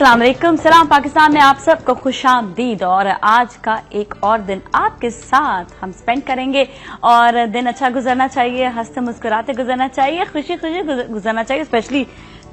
अस्सलाम वालेकुम, सलाम पाकिस्तान में आप सबको खुशामदीद। और आज का एक और दिन आपके साथ हम स्पेंड करेंगे और दिन अच्छा गुजरना चाहिए, हंसते मुस्कुराते गुजरना चाहिए, खुशी खुशी गुजरना चाहिए, स्पेशली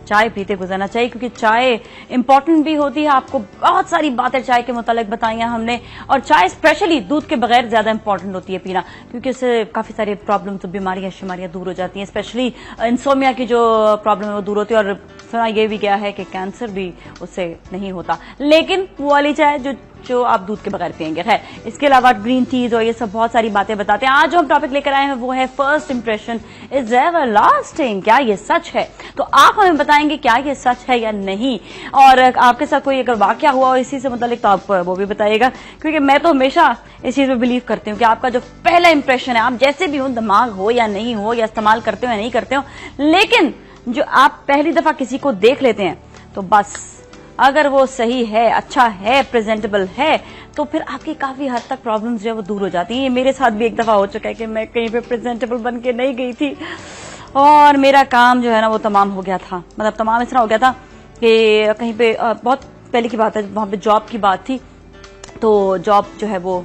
चाय पीते गुजरना चाहिए क्योंकि चाय इंपॉर्टेंट भी होती है। आपको बहुत सारी बातें चाय के मुतालिक बताई हैं हमने, और चाय स्पेशली दूध के बगैर ज्यादा इंपॉर्टेंट होती है पीना, क्योंकि उससे काफी सारी प्रॉब्लम्स, बीमारियां शिमारियां दूर हो जाती हैं। स्पेशली इंसोमिया की जो प्रॉब्लम है वो दूर होती है, और सुना ये भी गया है कि कैंसर भी उससे नहीं होता, लेकिन वो वाली चाय जो आप दूध के बगैर पियेंगे। खैर, इसके अलावा ग्रीन टीज और ये सब बहुत सारी बातें बताते हैं। आज जो हम टॉपिक लेकर आए हैं वो है first impression is ever lasting. क्या ये सच है? तो आप हमें बताएंगे क्या ये सच है या नहीं, और आपके साथ कोई अगर वाकया हुआ हो इसी से मुतालिक तो आप वो भी बताइएगा, क्योंकि मैं तो हमेशा इस चीज में बिलीव करती हूँ कि आपका जो पहला इंप्रेशन है, आप जैसे भी हो, दिमाग हो या नहीं हो, या इस्तेमाल करते हो या नहीं करते हो, लेकिन जो आप पहली दफा किसी को देख लेते हैं तो बस अगर वो सही है, अच्छा है, प्रेजेंटेबल है, तो फिर आपकी काफी हद तक प्रॉब्लम्स जो है वो दूर हो जाती हैं। ये मेरे साथ भी एक दफा हो चुका है कि मैं कहीं पे प्रेजेंटेबल बन के नहीं गई थी और मेरा काम जो है ना वो तमाम हो गया था। मतलब तमाम इस तरह हो गया था कि कहीं पे बहुत पहले की बात है, वहां पे जॉब की बात थी, तो जॉब जो है वो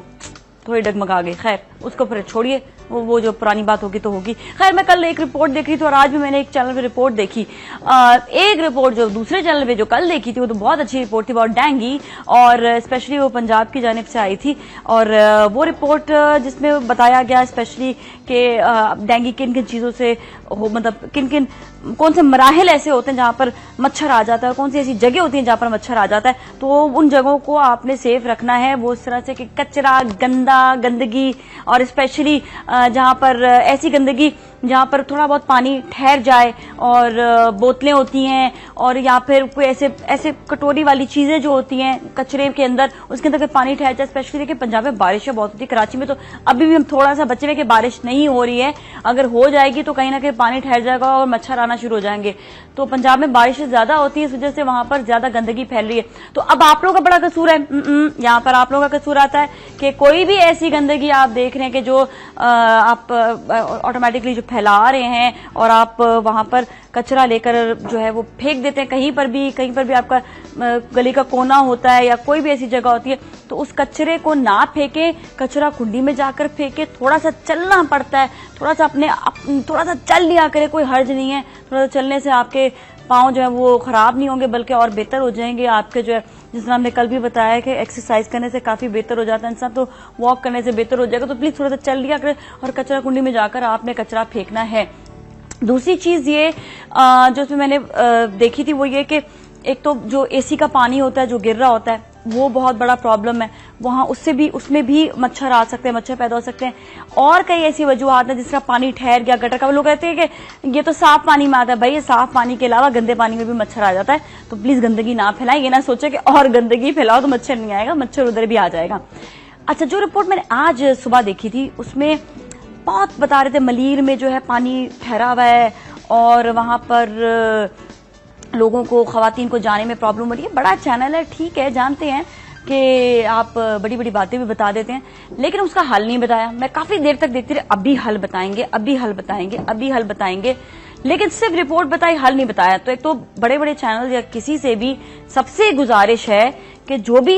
थोड़ी डगमगा गई। खैर, उसको फिर छोड़िए, वो जो पुरानी बात होगी तो होगी। खैर, मैं कल एक रिपोर्ट देख रही थी और आज भी मैंने एक चैनल पे रिपोर्ट देखी। एक रिपोर्ट जो दूसरे चैनल पे जो कल देखी थी वो तो बहुत अच्छी रिपोर्ट थी, बहुत डेंगी, और स्पेशली वो पंजाब की जानिब से आई थी। और वो रिपोर्ट जिसमें बताया गया स्पेशली कि डेंगी किन किन चीजों से हो, मतलब किन किन कौन से मराहिल ऐसे होते हैं जहां पर मच्छर आ जाता है, कौन सी ऐसी जगह होती हैं जहां पर मच्छर आ जाता है, तो उन जगहों को आपने सेफ रखना है वो इस तरह से कि कचरा, गंदगी, और स्पेशली जहां पर ऐसी गंदगी जहां पर थोड़ा बहुत पानी ठहर जाए, और बोतलें होती हैं, और या फिर कोई ऐसे कटोरी वाली चीजें जो होती हैं कचरे के अंदर, उसके अंदर पानी ठहर जाए। स्पेशली देखिए पंजाब में बारिशें बहुत होती है, कराची में तो अभी भी हम थोड़ा सा बचे हुए कि बारिश नहीं हो रही है, अगर हो जाएगी तो कहीं ना कहीं पानी ठहर जाएगा और मच्छर आना शुरू हो जाएंगे। तो पंजाब में बारिशें ज्यादा होती है, इस वजह से वहां पर ज्यादा गंदगी फैल रही है। तो अब आप लोगों का बड़ा कसूर है, यहाँ पर आप लोगों का कसूर आता है कि कोई भी ऐसी गंदगी आप देख रहे हैं कि जो आप ऑटोमेटिकली जो फैला रहे हैं, और आप वहां पर कचरा लेकर जो है वो फेंक देते हैं कहीं पर भी आपका गली का कोना होता है या कोई भी ऐसी जगह होती है, तो उस कचरे को ना फेंके, कचरा कुंडी में जाकर फेंके। थोड़ा सा चलना पड़ता है, थोड़ा सा चल लिया करे, कोई हर्ज नहीं है। थोड़ा सा चलने से आपके पाँव जो है वो खराब नहीं होंगे बल्कि और बेहतर हो जाएंगे। आपके जो है, जिस तरह हमने कल भी बताया कि एक्सरसाइज करने से काफी बेहतर हो जाता है इंसान, तो वॉक करने से बेहतर हो जाएगा। तो प्लीज थोड़ा सा चल लिया करें और कचरा कुंडी में जाकर आपने कचरा फेंकना है। दूसरी चीज ये जो उसमें मैंने देखी थी वो ये कि एक तो जो एसी का पानी होता है जो गिर रहा होता है वो बहुत बड़ा प्रॉब्लम है वहां, उसमें भी मच्छर आ सकते हैं, मच्छर पैदा हो सकते हैं। और कई ऐसी वजूहत है जिस तरह पानी ठहर गया गटर का, लोग कहते हैं कि ये तो साफ पानी में आता है। भाई, ये साफ पानी के अलावा गंदे पानी में भी मच्छर आ जाता है, तो प्लीज गंदगी ना फैलाएं। ये ना सोचे कि और गंदगी फैलाओ तो मच्छर नहीं आएगा, मच्छर उधर भी आ जाएगा। अच्छा, जो रिपोर्ट मैंने आज सुबह देखी थी उसमें बहुत बता रहे थे मलीर में जो है पानी ठहरा हुआ है और वहां पर लोगों को, खवातीन को जाने में प्रॉब्लम हो रही है। बड़ा चैनल है, ठीक है, जानते हैं कि आप बड़ी बड़ी बातें भी बता देते हैं, लेकिन उसका हल नहीं बताया। मैं काफी देर तक देखती रही, अभी हल बताएंगे, अभी हल बताएंगे, अभी हल बताएंगे, लेकिन सिर्फ रिपोर्ट बताई, हल नहीं बताया। तो एक तो बड़े बड़े चैनल या किसी से भी सबसे गुजारिश है कि जो भी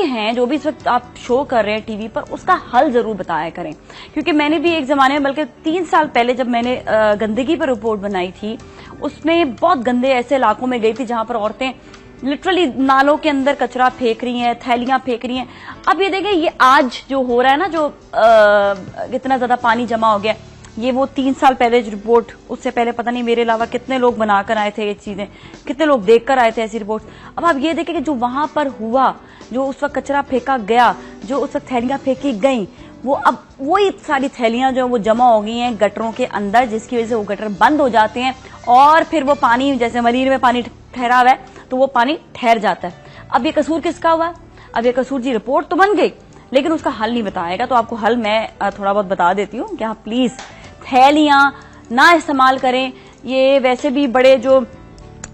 इस वक्त आप शो कर रहे हैं टीवी पर, उसका हल जरूर बताया करें। क्योंकि मैंने भी एक जमाने में, बल्कि 3 साल पहले जब मैंने गंदगी पर रिपोर्ट बनाई थी, उसमें बहुत गंदे ऐसे इलाकों में गई थी जहां पर औरतें लिटरली नालों के अंदर कचरा फेंक रही हैं, थैलियां फेंक रही हैं। अब ये देखें, ये आज जो हो रहा है ना, जो इतना ज्यादा पानी जमा हो गया, ये वो 3 साल पहले जो रिपोर्ट, उससे पहले पता नहीं मेरे अलावा कितने लोग बनाकर आए थे ये चीजें, कितने लोग देखकर आए थे ऐसी रिपोर्ट। अब आप ये देखें कि जो वहां पर हुआ, जो उस वक्त कचरा फेंका गया, जो उस वक्त थैलियां फेंकी गई, वो अब वही सारी थैलियां जो वो जमा हो गई हैं गटरों के अंदर, जिसकी वजह से वो गटर बंद हो जाते हैं और फिर वो पानी, जैसे मरीर में पानी ठहरा हुआ है तो वो पानी ठहर जाता है। अब ये कसूर किसका हुआ? अब ये कसूर, जी रिपोर्ट तो बन गई लेकिन उसका हल नहीं बताएगा। तो आपको हल मैं थोड़ा बहुत बता देती हूँ कि आप प्लीज थैलियां ना इस्तेमाल करें। ये वैसे भी बड़े जो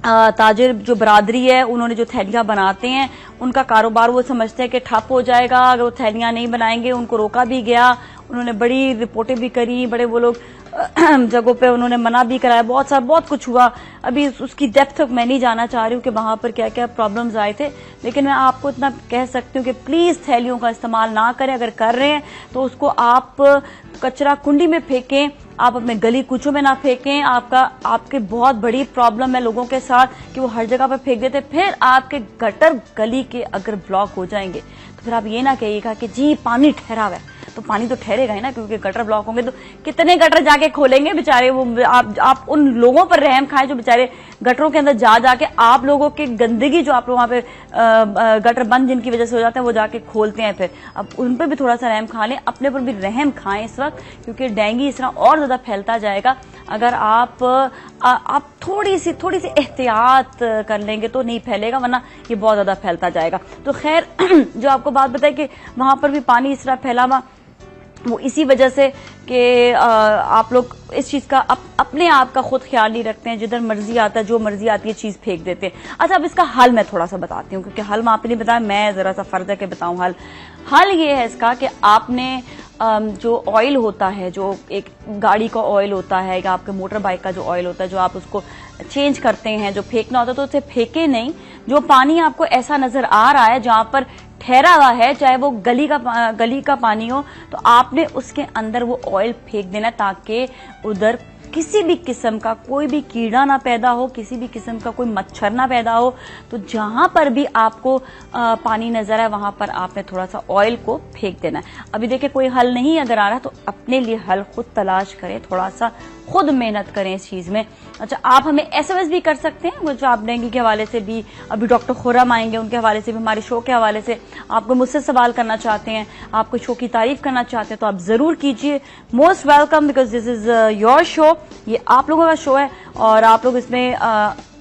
ताजिर जो बरादरी है, उन्होंने जो थैलियां बनाते हैं उनका कारोबार वो समझते हैं कि ठप हो जाएगा अगर वो थैलियां नहीं बनाएंगे। उनको रोका भी गया, उन्होंने बड़ी रिपोर्टें भी करी, बड़े वो लोग जगहों पे उन्होंने मना भी कराया, बहुत कुछ हुआ। अभी उसकी डेप्थ तक मैं नहीं जाना चाह रही हूँ कि वहां पर क्या क्या प्रॉब्लम्स आए थे, लेकिन मैं आपको इतना कह सकती हूँ कि प्लीज थैलियों का इस्तेमाल ना करें। अगर कर रहे हैं तो उसको आप कचरा कुंडी में फेंकें, आप अपने गली कूचों में ना फेंकें। आपके बहुत बड़ी प्रॉब्लम है लोगों के साथ कि वो हर जगह पर फेंक देते, फिर आपके गटर गली के अगर ब्लॉक हो जाएंगे तो फिर आप ये ना कहिएगा कि जी पानी ठहरा हुआ है, तो पानी तो ठहरेगा ही ना, क्योंकि गटर ब्लॉक होंगे तो कितने गटर जाके खोलेंगे बेचारे वो। आप उन लोगों पर रहम खाएं जो बेचारे गटरों के अंदर जाके आप लोगों की गंदगी जो आप लोग वहां पे गटर बंद जिनकी वजह से हो जाता है वो जाके खोलते हैं, फिर अब उन पर भी थोड़ा सा रहम खा लें, अपने पर भी रहम खाएं इस वक्त, क्योंकि डेंगू इस तरह और ज्यादा फैलता जाएगा। अगर आप थोड़ी सी एहतियात कर लेंगे तो नहीं फैलेगा, वरना ये बहुत ज्यादा फैलता जाएगा। तो खैर जो आपको बात बताई कि वहां पर भी पानी इस तरह फैला हुआ, वो इसी वजह से कि आप लोग इस चीज का अपने आप का खुद ख्याल नहीं रखते हैं, जिधर मर्जी आता है जो मर्जी आती है चीज फेंक देते हैं। अच्छा, अब इसका हल मैं थोड़ा सा बताती हूँ, क्योंकि हल मैं आपने बताया, मैं जरा सा फर्ज है कि बताऊं हल ये है इसका कि आपने जो ऑयल होता है, जो एक गाड़ी का ऑयल होता है या आपके मोटर बाइक का जो ऑयल होता है, जो आप उसको चेंज करते हैं, जो फेंकना होता है तो उसे फेंके नहीं। जो पानी आपको ऐसा नजर आ रहा है जहां पर ठहरा हुआ है, चाहे वो गली का पानी हो, तो आपने उसके अंदर वो ऑयल फेंक देना ताकि उधर किसी भी किस्म का कोई भी कीड़ा ना पैदा हो, किसी भी किस्म का कोई मच्छर ना पैदा हो। तो जहां पर भी आपको पानी नजर आए वहां पर आपने थोड़ा सा ऑयल को फेंक देना है। अभी देखिए कोई हल नहीं अगर आ रहा तो अपने लिए हल खुद तलाश करें, थोड़ा सा खुद मेहनत करें इस चीज में। अच्छा, आप हमें एसएमएस भी कर सकते हैं, वो जो आप डेंगू के हवाले से भी, अभी डॉक्टर खुर्रम आएंगे उनके हवाले से भी, हमारे शो के हवाले से आपको मुझसे सवाल करना चाहते हैं, आपको शो की तारीफ करना चाहते हैं तो आप जरूर कीजिए। Most welcome, because this is your show, ये आप लोगों का शो है और आप लोग इसमें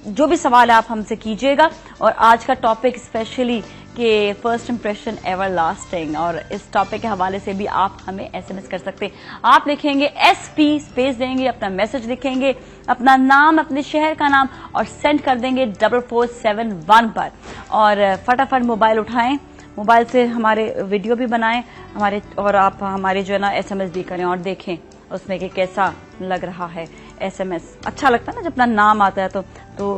जो भी सवाल है आप हमसे कीजिएगा। और आज का टॉपिक स्पेशली कि फर्स्ट इंप्रेशन एवर लास्टिंग, और इस टॉपिक के हवाले से भी आप हमें एसएमएस कर सकते हैं। आप लिखेंगे SP स्पेस देंगे, अपना मैसेज लिखेंगे, अपना नाम, अपने शहर का नाम और सेंड कर देंगे 4471 पर। और फटाफट मोबाइल उठाएं, मोबाइल से हमारे वीडियो भी बनाएं हमारे, और आप हमारे जो है ना एसएमएस भी करें और देखें उसमें कि कैसा लग रहा है एसएमएस। अच्छा लगता है ना जब अपना नाम आता है, तो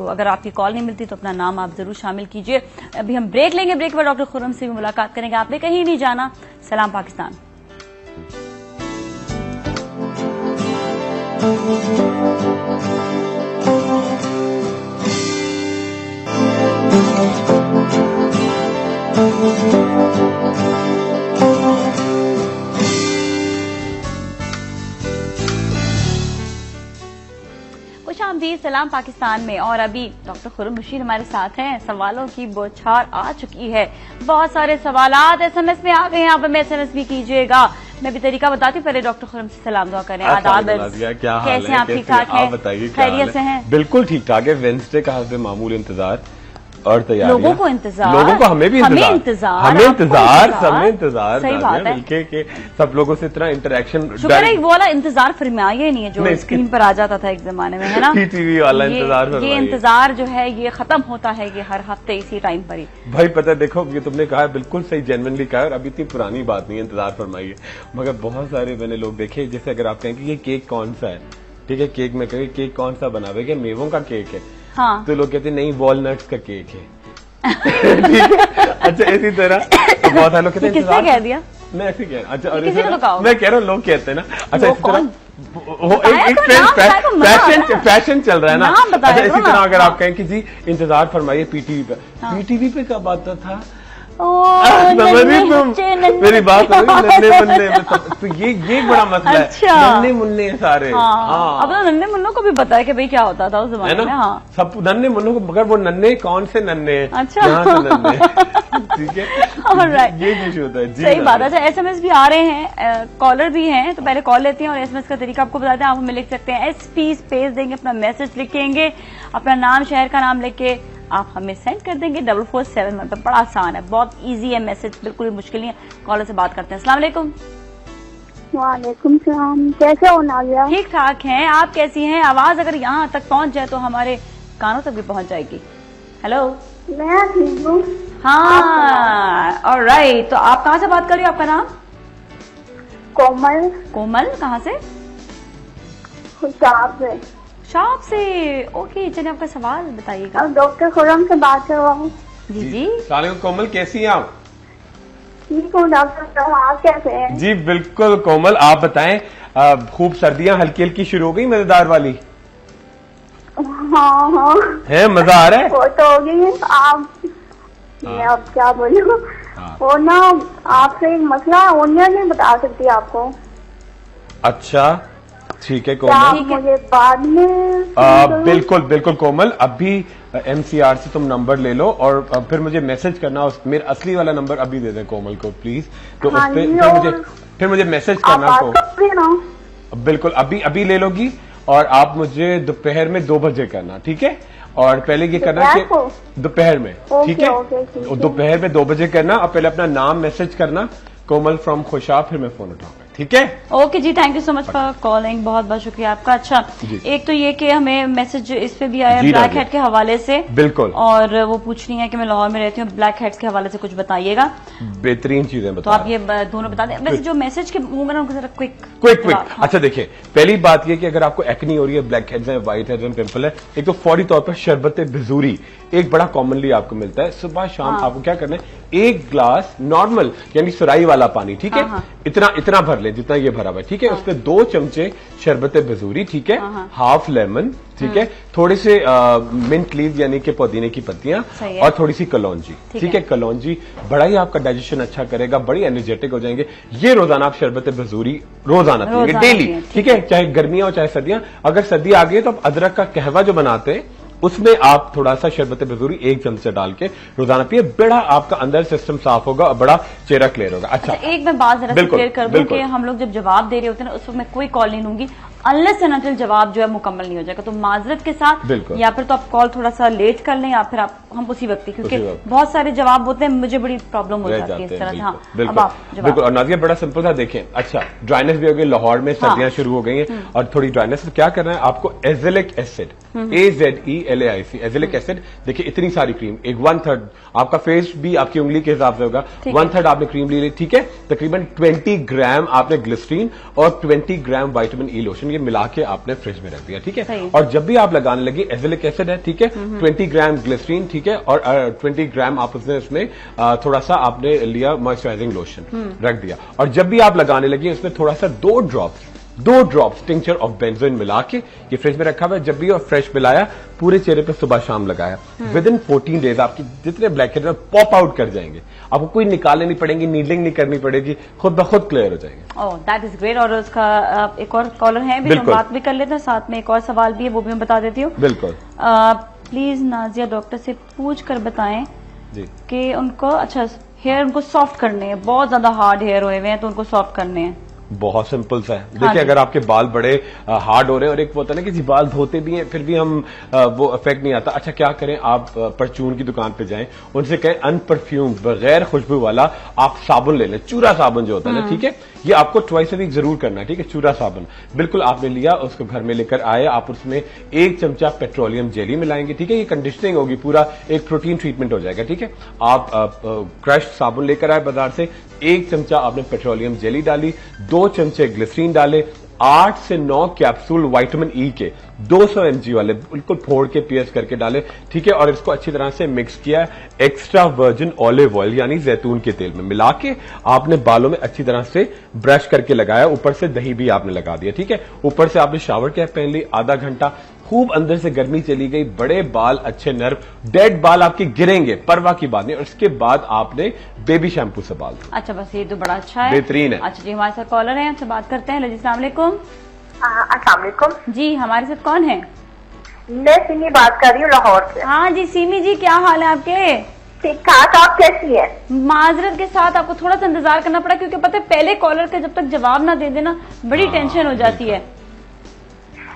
अगर आपकी कॉल नहीं मिलती तो अपना नाम आप जरूर शामिल कीजिए। अभी हम ब्रेक लेंगे, ब्रेक पर डॉक्टर खुर्रम से भी मुलाकात करेंगे। आपने कहीं नहीं जाना। सलाम पाकिस्तान। खुशामदीद सलाम पाकिस्तान में। और अभी डॉक्टर खुर्रम बशीर हमारे साथ हैं। सवालों की बौछार आ चुकी है, बहुत सारे सवालात एसएमएस में आ गए हैं, आप हमें एसएमएस भी कीजिएगा। मैं भी तरीका बताती हूँ, पहले डॉक्टर खुर्रम से सलाम दुआ करें। आदाब, कैसे हैं आप? ठीक ठाक हैं? खैरियत से हैं? बिल्कुल ठीक ठाक है। वेडनेसडे का हर मामूल इंतजार और तैयारी, लोगों को इंतजार, लोगों को हमें इंतजार, समय इंतजार, सही बात है। मिलके के सब लोगों से इतना इंटरेक्शन, शुक्र है वो वाला इंतजार फरमाया नहीं है जो स्क्रीन पर आ जाता था एक जमाने में, है ना, टीवी वाला इंतजार। ये इंतजार जो है ये खत्म होता है ये हर हफ्ते इसी टाइम पर ही। भाई पता है, देखो ये तुमने कहा बिल्कुल सही, जेन्युइनली कहा, और अभी इतनी पुरानी बात नहीं है इंतजार फरमाइए, मगर बहुत सारे मैंने लोग देखे, जैसे अगर आप कहें कि ये केक कौन सा है, ठीक है, केक में कहें केक कौन सा बना हुआ है, मेवों का केक है, हाँ, तो लोग कहते हैं नहीं वॉलनट्स का केक है। ठीक है, अच्छा इसी तरह तो बहुत सारे लोग कहते हैं किसने कह दिया? मैं ऐसे कह रहा हूँ। अच्छा, और मैं कह रहा हूँ लोग कहते हैं ना। अच्छा, इसी तरह वो एक फैशन चल रहा है ना। अच्छा, इसी तरह अगर आप कहें कि जी इंतजार फरमाइए पीटीवी पे, पीटीवी पे कब आता था? मेरी बात नन्हे मुन्ने, तो ये बड़ा मसला है। नन्हे मुन्ने सारे, अब तो नन्हे मुन्नों को भी पता है कि भाई क्या होता था उस जमाने में। हाँ, सब नन्हे मुन्नों को, मगर वो नन्हे कौन से नन्हे? अच्छा, यहाँ से नन्हे, ठीक है, ये इशू होता है। सही बात है। अच्छा, एसएमएस भी आ रहे हैं, कॉलर भी हैं, तो पहले कॉल लेते हैं और एसएमएस का तरीका आपको बताते हैं। आप हमें लिख सकते हैं SP स्पेस देंगे, अपना मैसेज लिखेंगे, अपना नाम शहर का नाम लिख के आप हमें सेंड कर देंगे 4471 पर। बड़ा आसान है, बहुत इजी है मैसेज, बिल्कुल मुश्किल नहीं है। कॉलर से बात करते हैं। अस्सलाम वालेकुम। वालेकुम सलाम, कैसे हो नाज़िया? ठीक ठाक हैं, आप कैसी हैं? आवाज अगर यहाँ तक पहुँच जाए तो हमारे कानों तक भी पहुँच जाएगी। हेलो, मैं ठीक हूँ। हाँ, ऑलराइट। तो आप कहाँ से बात कर रही हो? आपका नाम? कोमल। कोमल, कहाँ से? खुशाब से। शॉप से। ओके, चलिए आपका सवाल बताइएगा। अब डॉक्टर खुरम से बात करवाऊँ? जी जी। सलाम कोमल, कैसी हैं आप? ठीक हूँ डॉक्टर साहब, आप कैसे हैं? जी बिल्कुल कोमल, आप बताएं। खूब सर्दियां हल्की हल्की शुरू हो गई, मजेदार वाली हाँ हाँ है, मजा आ रहा है? वो तो हो गई है। आप मैं अब क्या बोलूँ, वो ना आपसे एक मसला ओनिया नहीं बता सकती आपको। अच्छा ठीक है क्या आप कोमल। मुझे बाद में बिल्कुल बिल्कुल कोमल, अभी MCR से तुम नंबर ले लो और फिर मुझे मैसेज करना। मेरा असली वाला नंबर अभी दे दें कोमल को प्लीज। तो हाँ उस पे जी, फिर मुझे मैसेज आप करना। बात करोगे ना? बिल्कुल अभी ले लोगी और आप मुझे दोपहर में 2 बजे करना, ठीक है? और पहले ये करना कि दोपहर में, ठीक है? दोपहर में 2 बजे करना और पहले अपना नाम मैसेज करना, कोमल फ्रॉम खुशाब, फिर मैं फोन उठाऊंगा, ठीक है? ओके जी, thank you so much for calling, बहुत बहुत शुक्रिया आपका। अच्छा, एक तो ये कि हमें मैसेज इस पे भी आया ब्लैक हेड के हवाले से। बिल्कुल। और वो पूछ रही है कि मैं लाहौर में रहती हूँ, ब्लैक हेड्स के हवाले से कुछ बताइएगा। बेहतरीन चीजें तो बताओ। आप ये दोनों बता दें। वैसे जो मैसेज के होंगे ना उनको जरा क्विक। अच्छा देखिए, पहली बात ये कि अगर आपको एक्नी हो रही है, ब्लैक हेड्स है, व्हाइट हेड्स है, पिंपल है, एक तो फौरी तौर पर शरबत बिजूरी एक बड़ा कॉमनली आपको मिलता है। सुबह शाम आपको क्या करना है, 1 ग्लास नॉर्मल यानी सुराई वाला पानी, ठीक है? इतना भर ले जितना ये भरा हुआ है, ठीक है? उसमें 2 चमचे शरबत बिजूरी, ठीक है? हाफ लेमन, ठीक है? थोड़े से मिंट लीव यानी कि पुदीने की पत्तियां और थोड़ी सी कलौंजी, ठीक है? कलौंजी बड़ा ही आपका डाइजेशन अच्छा करेगा, बड़ी एनर्जेटिक हो जाएंगे। ये रोजाना आप शरबत बिजूरी रोजाना पिएंगे, डेली, ठीक है? चाहे गर्मियां हो चाहे सर्दियां। अगर सर्दी आ गई तो आप अदरक का कहवा जो बनाते हैं उसमें आप थोड़ा सा शरबत बिजूरी 1 चमचा डाल के रोजाना पिए, बड़ा आपका अंदर सिस्टम साफ होगा और बड़ा चेहरा क्लियर होगा। अच्छा, एक मैं बात जरा क्लियर कर दूं कि हम लोग जब जवाब दे रहे होते हैं ना उस वक्त मैं कोई कॉल नहीं लूंगी अनलेस एंड अनटिल जवाब जो है मुकम्मल नहीं हो जाएगा। तो माजरत के साथ या फिर तो आप कॉल थोड़ा सा लेट कर लें या फिर हम उसी वक्त, क्योंकि बहुत सारे जवाब होते हैं, मुझे बड़ी प्रॉब्लम हो जाती है इस तरह। हाँ, अब आप बिल्कुल। और नाज़िया बड़ा सिंपल था, देखें। अच्छा, ड्राइनेस भी हो गई, लाहौर में सर्दियां शुरू हो गई हैं और थोड़ी ड्राइनेस, तो क्या करना है आपको, azelaic acid, AZELAIC, azelaic acid. देखिए इतनी सारी क्रीम, एक 1/3 आपका फेस भी आपकी उंगली के हिसाब से होगा, 1/3 आपने क्रीम ले ली, ठीक है? तकरीबन 20 ग्राम आपने ग्लिसरीन और 20 ग्राम विटामिन E लोशन, ये मिला के आपने फ्रिज में रख दिया, ठीक है? और जब भी आप लगाने लगी, एजेलिक एसिड है, ठीक है? 20 ग्राम ग्लिसरीन, ठीक है? और 20 ग्राम आप उसमें थोड़ा सा आपने लिया मॉइस्चराइजिंग लोशन, रख दिया। और जब भी आप लगाने लगी उसमें थोड़ा सा 2 ड्रॉप्स टिंचर ऑफ बेंजोइन मिला के ये फ्रिज में रखा हुआ है। जब भी फ्रेश मिलाया, पूरे चेहरे पे सुबह शाम लगाया, विद इन 14 डेज आपकी जितने ब्लैक हेड पॉप आउट कर जाएंगे। आपको कोई निकालने नहीं पड़ेंगी, नीडलिंग नहीं करनी पड़ेगी, खुद ब खुद क्लियर हो जाएंगे। ओह, दैट इज ग्रेट। और उसका एक और कॉलर है भी, हम बात भी कर लेते हैं, साथ में एक और सवाल भी है, वो भी मैं बता देती हूँ। बिल्कुल। प्लीज नाजिया डॉक्टर से पूछ कर बताएं कि उनको अच्छा हेयर उनको सॉफ्ट करने हैं, बहुत ज्यादा हार्ड हेयर हुए हुए हैं तो उनको सॉफ्ट करने हैं। बहुत सिंपल सा है। देखिए, अगर आपके बाल बड़े हार्ड हो रहे हैं और एक होता है ना कि जी बाल धोते भी हैं फिर भी हम वो इफेक्ट नहीं आता। अच्छा, क्या करें, आप परचून की दुकान पे जाएं, उनसे कहें अनपरफ्यूम बगैर खुशबू वाला आप साबुन ले लें, चूरा साबुन जो होता है ना, ठीक है? ये आपको ट्वाइस अ वीक जरूर करना है, ठीक है? चूरा साबुन बिल्कुल आपने लिया, उसको घर में लेकर आए, आप उसमें 1 चमचा पेट्रोलियम जेली मिलाएंगे, ठीक है? ये कंडीशनिंग होगी, पूरा एक प्रोटीन ट्रीटमेंट हो जाएगा, ठीक है? आप क्रश्ड साबुन लेकर आए बाजार से, 1 चमचा आपने पेट्रोलियम जेली डाली, 2 चमचे ग्लिसरीन डाले, 8 से 9 कैप्सूल विटामिन E के 200 mg वाले बिल्कुल फोड़ के पीएस करके डाले, ठीक है? और इसको अच्छी तरह से मिक्स किया, एक्स्ट्रा वर्जिन ऑलिव ऑयल यानी जैतून के तेल में मिला के आपने बालों में अच्छी तरह से ब्रश करके लगाया, ऊपर से दही भी आपने लगा दिया, ठीक है? ऊपर से आपने शावर कैप पहन ली, आधा घंटा खूब अंदर से गर्मी चली गई, बड़े बाल अच्छे नर्म, डेड बाल आपके गिरेंगे, परवाह की बात नहीं। और इसके बाद आपने बेबी शैम्पू से बाल। अच्छा, बस ये तो बड़ा अच्छा है, बेहतरीन है। अच्छा जी, हमारे साथ कॉलर है, हमसे बात करते हैं। अस्सलाम वालेकुम। अस्सलाम वालेकुम जी, हमारे साथ कौन है? मैं सिमी बात कर रही हूँ लाहौर से। हाँ जी सिमी जी, क्या हाल है आपके? ठीक ठाक, आप कैसी है? माजरत के साथ आपको थोड़ा सा इंतजार करना पड़ा, क्योंकि पता है पहले कॉलर का जब तक जवाब ना दे देना बड़ी टेंशन हो जाती है।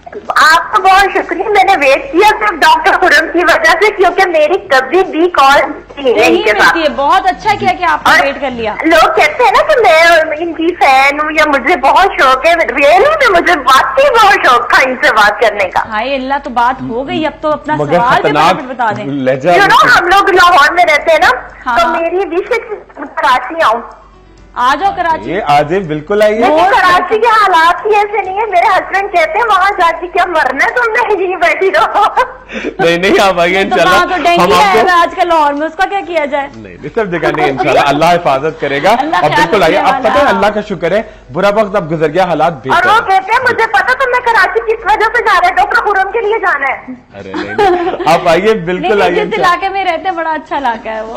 आपका बहुत शुक्रिया, मैंने वेट किया सिर्फ डॉक्टर खुरम की वजह से, क्योंकि मेरी कभी भी कॉल नहीं है इनके साथ। बहुत अच्छा किया कि आपने वेट कर लिया। लोग कहते हैं ना कि मैं इनकी फैन हूँ या मुझे बहुत शौक है, रियली में मुझे वाकई बहुत शौक था इनसे बात करने का। हाय अल्लाह, तो बात हो गई, अब तो अपना सवाल भी बता दें। हम लोग लाहौर में रहते हैं ना, तो मेरी विश है कि कराची आऊँ। आ जाओ कराची। ये आज बिल्कुल आइए। लेकिन कराची के हालात ही ऐसे नहीं है, मेरे हस्बैंड कहते हैं वहाँ जाके क्या मरना है, तुमने यहीं बैठी रहो। नहीं आप आइए इंशाल्लाह। तो डेंगू है आजकल लाहौर में, उसका क्या किया जाए? नहीं सब जगह नहीं, इंशाल्लाह अल्लाह हिफाजत करेगा। और बिल्कुल आइए। अब पता है अल्लाह का शुक्र है, बुरा वक्त अब गुजर गया, हालात और वो कहते हैं मुझे पता तुमने कराची किस वजह से जा रहे, डॉक्टर खुरम के लिए जाना है। अरे नहीं आप आइए, बिल्कुल आइए। जिस इलाके में रहते हैं बड़ा अच्छा इलाका है वो।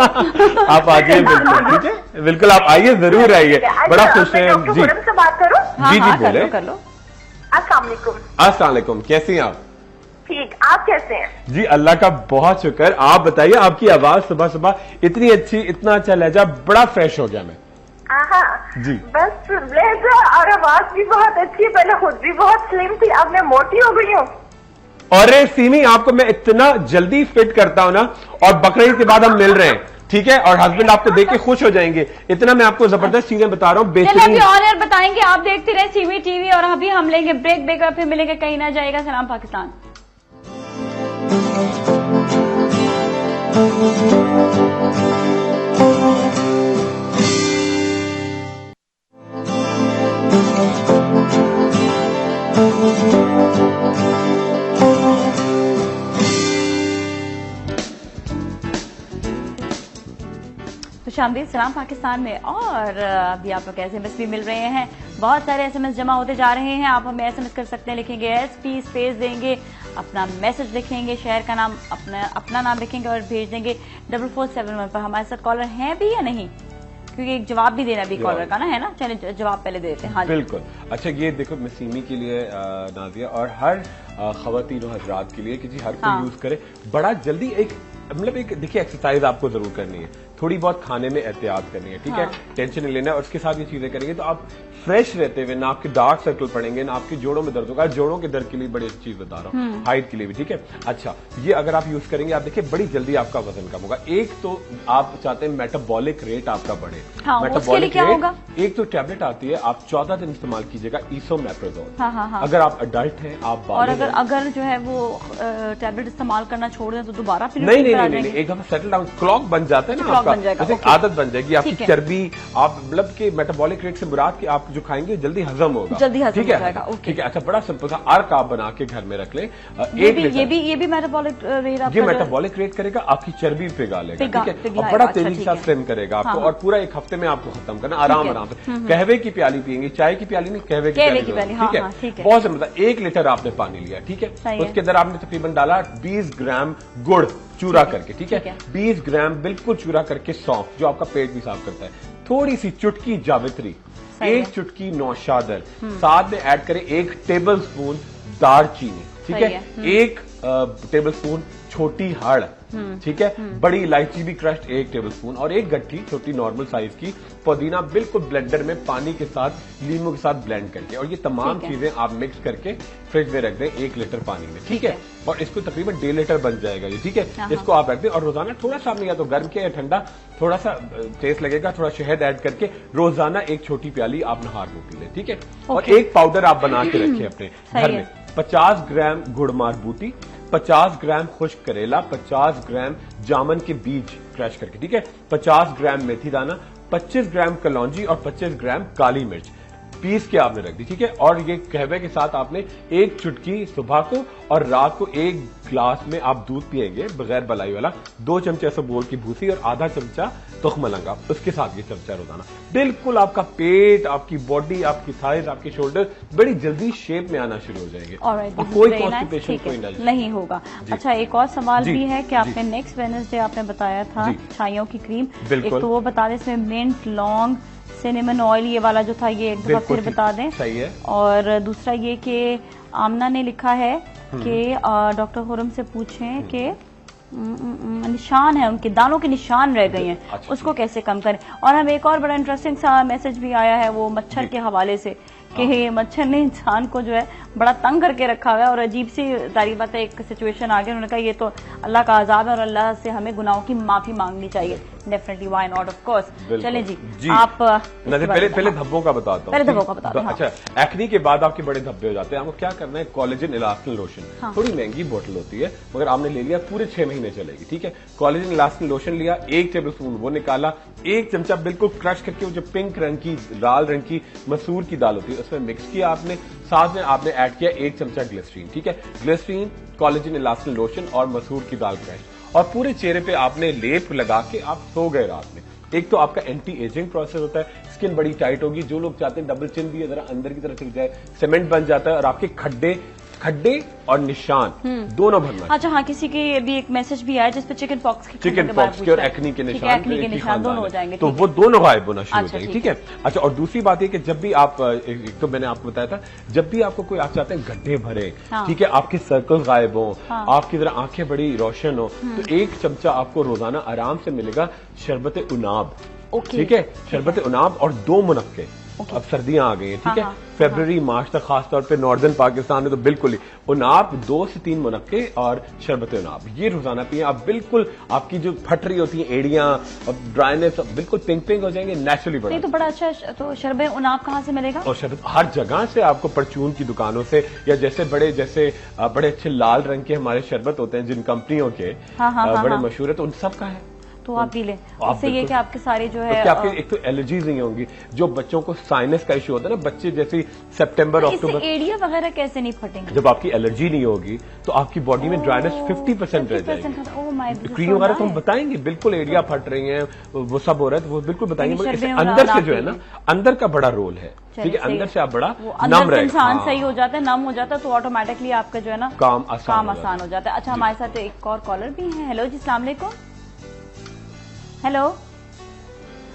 आप आइए बिल्कुल, ठीक है बिल्कुल आप आइए, जरूर आइए, बड़ा खुश है जी। खुरम से बात करूँ? जी बोले। कर लो। अस्सलाम वालेकुम। अस्सलाम वालेकुम, कैसी हैं आप? ठीक, आप कैसे हैं? जी अल्लाह का बहुत शुक्र। आप बताइए, आपकी आवाज सुबह सुबह इतनी अच्छी, इतना अच्छा लहजा, बड़ा फ्रेश हो गया मैं। जी बस लहजा और आवाज भी बहुत अच्छी है, पहले खुद भी बहुत स्लिम थी, अब मैं मोटी हो गई हूँ। और सिमी आपको मैं इतना जल्दी फिट करता हूँ ना, और बकरीद के बाद हम मिल रहे हैं, ठीक है, और हस्बैंड आपको देख के खुश हो जाएंगे, इतना मैं आपको जबरदस्त चीजें बता रहा हूँ। बेहतरीन ऑन एयर बताएंगे, आप देखते रहे सीमी टीवी, और अभी हम लेंगे ब्रेक और फिर मिलेंगे कहीं ना जाएगा। सलाम पाकिस्तान। खुशामदीद सलाम पाकिस्तान में। और अभी आप लोग SMS भी मिल रहे हैं, बहुत सारे SMS जमा होते जा रहे हैं। आप हमें SMS कर सकते हैं, लिखेंगे SP स्पेस देंगे, अपना मैसेज लिखेंगे, शहर का नाम, अपना नाम लिखेंगे और भेज देंगे 4471 पर। हमारे साथ कॉलर हैं भी या नहीं, क्योंकि एक जवाब भी देना भी कॉलर का ना है ना। चलिए जवाब पहले देते हैं। हाँ बिल्कुल। अच्छा ये देखो, मैं सीमी के लिए नाजिया और हर खवातीन हजरात के लिए कि जी हर कोई यूज करे, बड़ा जल्दी एक मतलब एक देखिए एक्सरसाइज आपको जरूर करनी है, थोड़ी बहुत खाने में एहतियात करनी है, ठीक है, टेंशन नहीं लेना है, और उसके साथ ये चीजें करेंगे तो आप फ्रेश रहते हुए, ना आपके डार्क सर्कल पड़ेंगे, ना आपके जोड़ों में दर्द होगा। जोड़ों के दर्द के लिए बड़ी अच्छी चीज बता रहा हूँ, हाइट के लिए भी, ठीक है। अच्छा ये अगर आप यूज करेंगे, आप देखिए बड़ी जल्दी आपका वजन कम होगा। एक तो आप चाहते हैं मेटाबॉलिक रेट आपका बढ़े, मेटाबॉलिक रेट, एक तो टैबलेट आती है, आप 14 दिन इस्तेमाल कीजिएगा, इसोमेप्रोजोल। अगर आप अडल्ट हैं, आप और अगर जो है वो टैबलेट इस्तेमाल करना छोड़ दें तो दोबारा फिर नहीं, एक दफा सेटल डाउन क्लॉक बन जाता है ना आपका, जैसे आदत बन जाएगी आपकी, चर्बी आप मतलब के मेटाबॉलिक रेट से मुराद कि आप जो खाएंगे जल्दी हजम होगा, ठीक है, ठीक है। अच्छा बड़ा सिंपल सा अर्क आप बना के घर में रख ले। ये भी मेटाबॉलिक रेट, ये मेटाबॉलिक रेट करेगा, आपकी चर्बी पिघला लेगा, ठीक है, और बड़ा तेजी के साथ स्लिम करेगा आपको, और पूरा एक हफ्ते में आपको खत्म करना आराम से। कहवे की प्याली पियेंगे, चाय की प्याली नहीं, कहवे की प्याली, ठीक है। बहुत सिंपल, 1 लीटर आपने पानी लिया, ठीक है, उसके अंदर आपने तकरीबन डाला 20 ग्राम गुड़ चूरा करके, ठीक है, 20 ग्राम बिल्कुल चूरा करके सौंफ, जो आपका पेट भी साफ करता है, थोड़ी सी चुटकी जावित्री, 1 चुटकी नौशादर, साथ में ऐड करें 1 टेबल स्पून दालचीनी, ठीक है, 1 टेबल स्पून छोटी हड़, ठीक है, बड़ी इलायची भी क्रश्ड 1 टेबल स्पून, और 1 गट्ठी छोटी नॉर्मल साइज की पुदीना, बिल्कुल ब्लेंडर में पानी के साथ, लीमू के साथ ब्लेंड करके, और ये तमाम चीजें आप मिक्स करके फ्रिज में रख दें 1 लीटर पानी में, ठीक है, और इसको तकरीबन 1.5 लीटर बन जाएगा ये, ठीक है। इसको आप रख दें और रोजाना थोड़ा सा, आपने या तो गर्म किया या ठंडा, थोड़ा सा टेस्ट लगेगा, थोड़ा शहद ऐड करके रोजाना 1 छोटी प्याली आप नहार को पी लें, ठीक है। और एक पाउडर आप बना के रखें अपने घर में, 50 ग्राम गुड़मार बूटी, 50 ग्राम खुश्क करेला, 50 ग्राम जामन के बीज क्रश करके, ठीक है, 50 ग्राम मेथी दाना, 25 ग्राम कलौंजी और 25 ग्राम काली मिर्च पीस के आपने रख दी, ठीक है। और ये कहवे के साथ आपने 1 चुटकी सुबह को और रात को 1 ग्लास में आप दूध पिएंगे बगैर बलाई वाला, 2 चमचे इसबगोल की भूसी और आधा चमचा तुखमलंगा, उसके साथ ये चमचा रोजाना, बिल्कुल आपका पेट, आपकी बॉडी, आपकी थाइज, आपके शोल्डर बड़ी जल्दी शेप में आना शुरू हो जाएंगे, कोई कॉन्स्टिपेशन नहीं होगा। अच्छा एक और सवाल भी है कि आपने नेक्स्ट वेडनेसडे आपने बताया था छाइयों की क्रीम, एक तो वो बता दें, इसमें मिंट, लौंग, सिनेमन ऑयल, ये वाला जो था ये एक दफा फिर बता दें। सही है। और दूसरा ये कि आमना ने लिखा है कि डॉक्टर खुरम से पूछें कि निशान है, उनके दानों के निशान रह गए हैं, अच्छा, उसको कैसे कम करें। और हमें एक और बड़ा इंटरेस्टिंग सा मैसेज भी आया है वो मच्छर के हवाले से कि मच्छर ने इंसान को जो है बड़ा तंग करके रखा हुआ है, और अजीब सी तारीफ बात है, एक सिचुएशन आ गई, उन्होंने कहा ये तो अल्लाह का अजाब है और अल्लाह से हमें गुनाहों की माफी मांगनी चाहिए। Definitely, why not, of course. चलें जी, जी आप पहले धब्बों का बताता हूँ। पहले धब्बों का बताओ। अच्छा, एक्नी के बाद आपके बड़े धब्बे हो जाते हैं, आपको क्या करना है, कोलेजन इलास्टिन लोशन, थोड़ी महंगी बोतल होती है मगर आपने ले लिया, पूरे 6 महीने चलेगी, ठीक है। कोलेजन इलास्टिन लोशन लिया, 1 टेबल स्पून वो निकाला, 1 चमचा बिल्कुल क्रश करके वो जो पिंक रंग की लाल रंग की मसूर की दाल होती है उसमें मिक्स किया आपने, साथ में आपने ऐड किया 1 चमचा ग्लिसरीन, ठीक है। ग्लिसरीन, कोलेजन इलास्टिन लोशन और मसूर की दाल क्रश, और पूरे चेहरे पे आपने लेप लगा के आप सो गए रात में। एक तो आपका एंटी एजिंग प्रोसेस होता है, स्किन बड़ी टाइट होगी, जो लोग चाहते हैं डबल चिन भी जरा अंदर की तरफ चल जाए, सीमेंट बन जाता है और आपके खड्डे और निशान दोनों भरना। अच्छा हाँ, किसी के भी एक मैसेज भी आया जिसपे चिकन पॉक्स के और एक्नी के निशान दोनों हो जाएंगे, तो वो दोनों गायब होना शुरू हो जाएंगे, ठीक है। है। अच्छा, और दूसरी बात ये कि जब भी आप, एक तो मैंने आपको बताया था, जब भी आपको कोई आप चाहते हैं गड्ढे भरे, ठीक है, आपके सर्कल गायब हो, आपकी तरह आंखें बड़ी रोशन हो, तो 1 चमचा आपको रोजाना आराम से मिलेगा शरबत उनाब, ठीक है, शरबत उनाब और 2 मुनक्के। अब सर्दियां आ गई हैं, ठीक है, फरवरी मार्च तक खासतौर पे नॉर्दर्न पाकिस्तान में तो बिल्कुल ही उनाब 2 से 3 मुनक्के और शरबत उनाब ये रोजाना पिए आप, बिल्कुल आपकी जो फट रही होती है एड़ियां और ड्राइनेस बिल्कुल पिंक पिंक हो जाएंगे, नेचुरली बढ़ा। तो बड़ा अच्छा। तो शरबत उनाब कहाँ से मिलेगा? और शरबत हर जगह से आपको, परचून की दुकानों से, या जैसे बड़े अच्छे लाल रंग के हमारे शरबत होते हैं जिन कंपनियों के बड़े मशहूर है, तो उन सब का है, तो आप पी लें। इससे ये कि आपके सारे जो है, तो आपके एक तो एलर्जीज नहीं होंगी, जो बच्चों को साइनस का इशू होता है ना, बच्चे जैसे सितंबर अक्टूबर, एड़िया वगैरह कैसे नहीं फटेंगे? जब आपकी एलर्जी नहीं होगी तो आपकी बॉडी में ड्राइनेस 50% रह जाएगी। क्रीम वगैरह तो हम बताएंगे, बिल्कुल एरिया फट रही है, वो सब हो रहा है, तो वो बिल्कुल बताएंगे, मगर इससे अंदर से जो है ना, अंदर का बड़ा रोल है, ठीक है, अंदर से आप बड़ा नम रहे, इंसान सही हो जाता है, नम हो जाता है, तो ऑटोमेटिकली आपका जो है ना काम आसान हो जाता है। अच्छा, हमारे साथ एक और कॉलर भी है। हेलो जी, अस्सलाम वालेकुम। हेलो,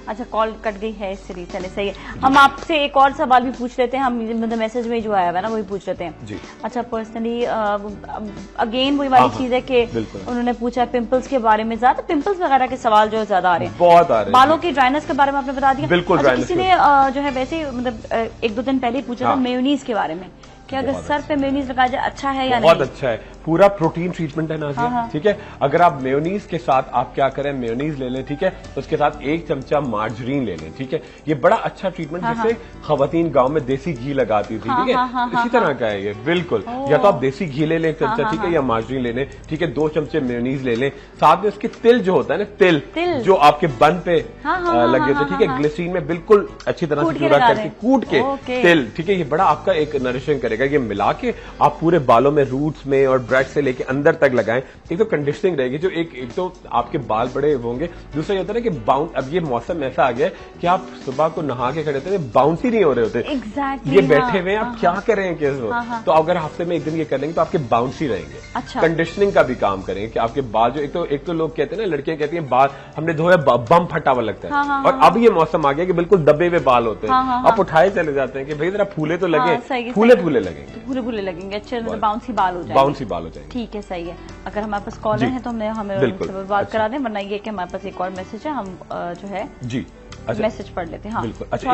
अच्छा कॉल कट गई है इसलिए, चले सही है। हम आपसे एक और सवाल भी पूछ लेते हैं, हम मतलब मैसेज में जो आया है ना वही पूछ लेते हैं जी। अच्छा, पर्सनली अगेन वही वाली चीज है कि उन्होंने पूछा पिंपल्स के बारे में, ज्यादा पिंपल्स वगैरह के सवाल जो ज्यादा आ रहे हैं, बहुत आ रहे हैं। बालों की ड्राइनेस के बारे में आपने बता दिया। बिल्कुल। अच्छा, किसी ने जो है वैसे मतलब 1-2 दिन पहले पूछा था मेयोनीज के बारे में, कि अगर सर पे मेयोनीज लगाया जाए अच्छा है या नहीं? बहुत अच्छा है, पूरा प्रोटीन ट्रीटमेंट है नाज़िया, ठीक है। अगर आप मेयोनीज के साथ आप क्या करें, मेयोनीज ले लें, ठीक है, उसके साथ 1 चमचा मार्जरीन ले लें, ठीक है, ये बड़ा अच्छा ट्रीटमेंट जिससे खवातीन गांव में देसी घी लगाती थी, ठीक है, इसी तरह का है ये, बिल्कुल। या तो आप देसी घी ले लें 1 चमचा, ठीक है, या मार्जरीन ले लें, ठीक है, 2 चमचे मेयोनीज ले लें, साथ में उसके तिल जो होता है ना, तिल जो आपके बन पे लगे होते, ठीक है, ग्लिसरीन में बिल्कुल अच्छी तरह से चूरा करके कूट के तिल, ठीक है, ये बड़ा आपका एक नरिशिंग करेगा। ये मिला के आप पूरे बालों में, रूट्स में और ब्रश से लेके अंदर तक लगाएं, एक तो कंडीशनिंग रहेगी, जो एक तो आपके बाल बड़े होंगे, दूसरा ये होता है कि अब ये मौसम ऐसा आ गया है कि आप सुबह को नहा के खड़े होते हैं, बाउंस ही नहीं हो रहे होते, ये बैठे हुए हैं, आप क्या करें कैसे, तो अगर हफ्ते में 1 दिन ये कर लेंगे तो आपके बाउंस ही रहेंगे। अच्छा। कंडीशनिंग का भी काम करेंगे कि आपके बाल जो एक तो लोग कहते हैं ना, लड़कियां कहती हैं बाल हमने धोया बम फटा हुआ लगता है, और अब ये मौसम आ गया कि बिल्कुल दबे हुए बाल होते हैं, आप उठाए चले जाते हैं कि भाई जरा फूले तो लगे, फूले लगेंगे, फूले लगेंगे, अच्छे मतलब बाउंसी बाल हो जाएंगे, बाउंसी बाल हो जाएंगे, ठीक है, सही है। अगर हमारे पास कॉलर है तो हमें बात करा दें, वरना ये कि हमारे पास एक और मैसेज है, हम जो है जी अच्छा मैसेज पढ़ लेते हैं। हाँ, बिल्कुल। अच्छा,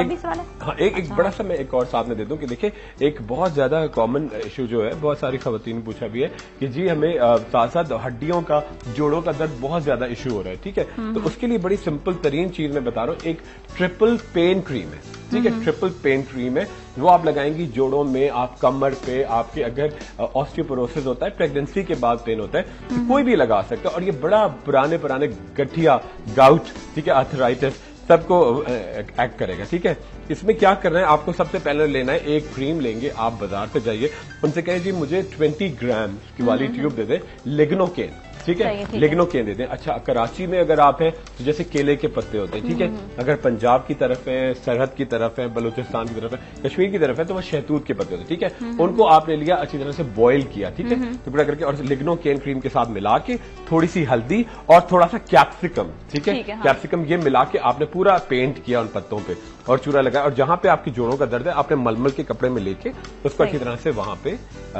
एक बड़ा सा मैं एक और साथ में दे दूं कि देखिए, एक बहुत ज्यादा कॉमन इशू जो है, बहुत सारी खवातीन ने पूछा भी है कि जी हमें साथ साथ हड्डियों का, जोड़ों का दर्द बहुत ज्यादा इशू हो रहा है, ठीक है, तो उसके लिए बड़ी सिंपल तरीन चीज मैं बता रहा हूँ, एक ट्रिपल पेन क्रीम है, ठीक है, ट्रिपल पेन क्रीम है, वो आप लगाएंगी जोड़ों में, आप कमर पे, आपके अगर ऑस्टियोपोरोसिस होता है, प्रेगनेंसी के बाद पेन होता है, तो कोई भी लगा सकता है, और ये बड़ा पुराने गठिया, गाउट, ठीक है, आर्थराइटिस सबको एक्ट करेगा, ठीक है। इसमें क्या करना है, आपको सबसे पहले लेना है, एक क्रीम लेंगे, आप बाजार से जाइए, उनसे कहें जी मुझे 20 ग्राम की वाली ट्यूब दे दे लिग्नोकेन, ठीक है, लिग्नोकेन दे दें। अच्छा, कराची में अगर आप हैं तो जैसे केले के पत्ते होते हैं, ठीक है, अगर पंजाब की तरफ है, सरहद की तरफ है, बलूचिस्तान की तरफ है, कश्मीर की तरफ है, तो वो शहतूत के पत्ते होते हैं, ठीक है, उनको आपने लिया, अच्छी तरह से बॉईल किया, ठीक है, टुकड़ा करके, और लिग्नोकेन क्रीम के साथ मिला के, थोड़ी सी हल्दी और थोड़ा सा कैप्सिकम, ठीक है, कैप्सिकम ये मिला के आपने पूरा पेंट किया उन पत्तों पे और चूरा लगाया, और जहां पे आपकी जोड़ों का दर्द है आपने मलमल के कपड़े में लेके उसको अच्छी तरह से वहां पे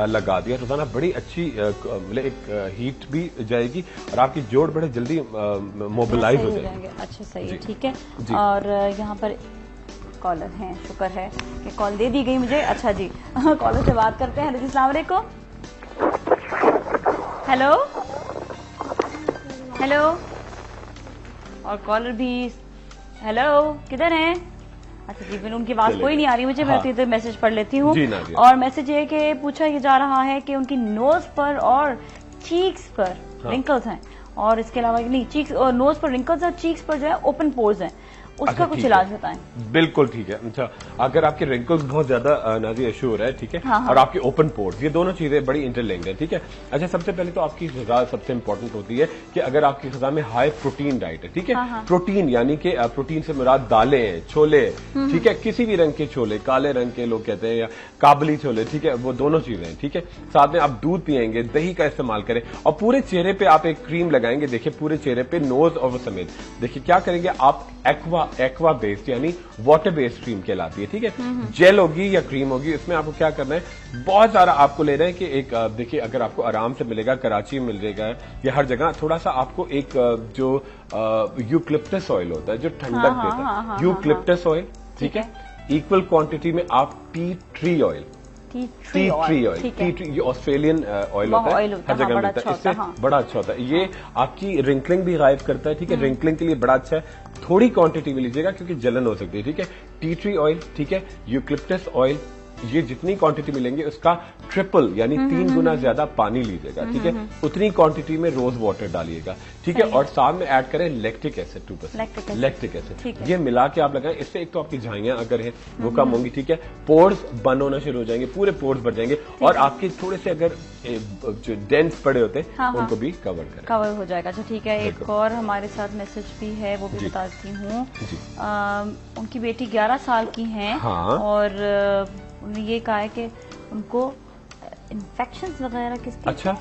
लगा दिया, रोजाना बड़ी अच्छी मतलब एक हीट भी जाएगी और आपकी जोड़ बड़े जल्दी मोबिलाइज हो जाएंगे। अच्छा, सही है, ठीक है। और यहाँ पर कॉलर हैं, शुक्र है कि कॉल दे दी गई मुझे। अच्छा जी, कॉलर से बात करते हैं। हेलो जी, अस्सलाम वालेकुम। हेलो हेलो और कॉलर भी। हेलो, किधर हैं? अच्छा जी, फिर उनकी आवाज कोई नहीं आ रही मुझे। मैं तो मैसेज पढ़ लेती हूँ। और मैसेज ये कि पूछा ये जा रहा है कि उनकी नोज पर और चीक्स पर रिंकल्स हैं, और इसके अलावा नहीं, चीक्स और नोज पर रिंकल्स और चीक्स पर जो है ओपन पोर्स हैं, उसका कुछ इलाज बताएं। बिल्कुल ठीक है। अच्छा, अगर आपके रिंकल्स बहुत ज्यादा नाज़िया इशू हो रहा है, ठीक है, और आपके ओपन पोर्स, ये दोनों चीजें बड़ी इंटरलिंक्ड है, ठीक है। अच्छा, सबसे पहले तो आपकी ग़िज़ा सबसे इंपॉर्टेंट होती है कि अगर आपकी ग़िज़ा में हाई प्रोटीन डाइट है, ठीक है, प्रोटीन यानी कि प्रोटीन से मुराद दालें हैं, छोले हैं, ठीक है, किसी भी रंग के छोले, काले रंग के लोग कहते हैं या काबली छोले, ठीक है, वो दोनों चीजें हैं, ठीक है। साथ में आप दूध पियेंगे, दही का इस्तेमाल करें, और पूरे चेहरे पे आप एक क्रीम लगाएंगे, देखिए पूरे चेहरे पे, नोज और वो समेत। देखिए क्या करेंगे आप, एक्वा बेस्ड यानी वाटर बेस्ड क्रीम कहलाती है, ठीक है। जेल होगी या क्रीम होगी, इसमें आपको क्या करना है, बहुत सारा आपको लेना है कि एक देखिए अगर आपको आराम से मिलेगा, कराची में मिल जाएगा या हर जगह, थोड़ा सा आपको एक जो यूक्लिप्टस ऑयल होता है जो ठंडक देता है, यूक्लिप्टस ऑयल, ठीक है, इक्वल क्वांटिटी में आप tea tree oil, tea tree ये ऑस्ट्रेलियन ऑयल होता है, हर जगह मिलता है, इससे बड़ा अच्छा होता है। ये आपकी रिंकलिंग भी गायब करता है, ठीक है, रिंकलिंग के लिए बड़ा अच्छा है। थोड़ी क्वांटिटी में लीजिएगा क्योंकि जलन हो सकती है, ठीक है। टी ट्री ऑयल, ठीक है, यूक्लिप्टस ऑयल, ये जितनी क्वांटिटी मिलेंगे उसका ट्रिपल यानी 3 गुना ज्यादा पानी लीजिएगा, ठीक है। उतनी क्वांटिटी में रोज वाटर डालिएगा, ठीक है, और साथ में ऐड करें लैक्टिक एसिड 2%, लैक्टिक एसिड, ये मिला के आप लगाएं। इससे एक तो आपकी झाइयां अगर है वो कम होंगी, ठीक है, पोर्स बंद होना शुरू हो जाएंगे, पूरे पोर्स भर जाएंगे, और आपके थोड़े से अगर जो डेंस पड़े होते हैं उनको भी कवर हो जाएगा। अच्छा ठीक है, एक और हमारे साथ मैसेज भी है, वो भी बताती हूँ। उनकी बेटी 11 साल की है, और उन्होंने ये कहा है कि उनको इन्फेक्शंस वगैरह किसके, अच्छा,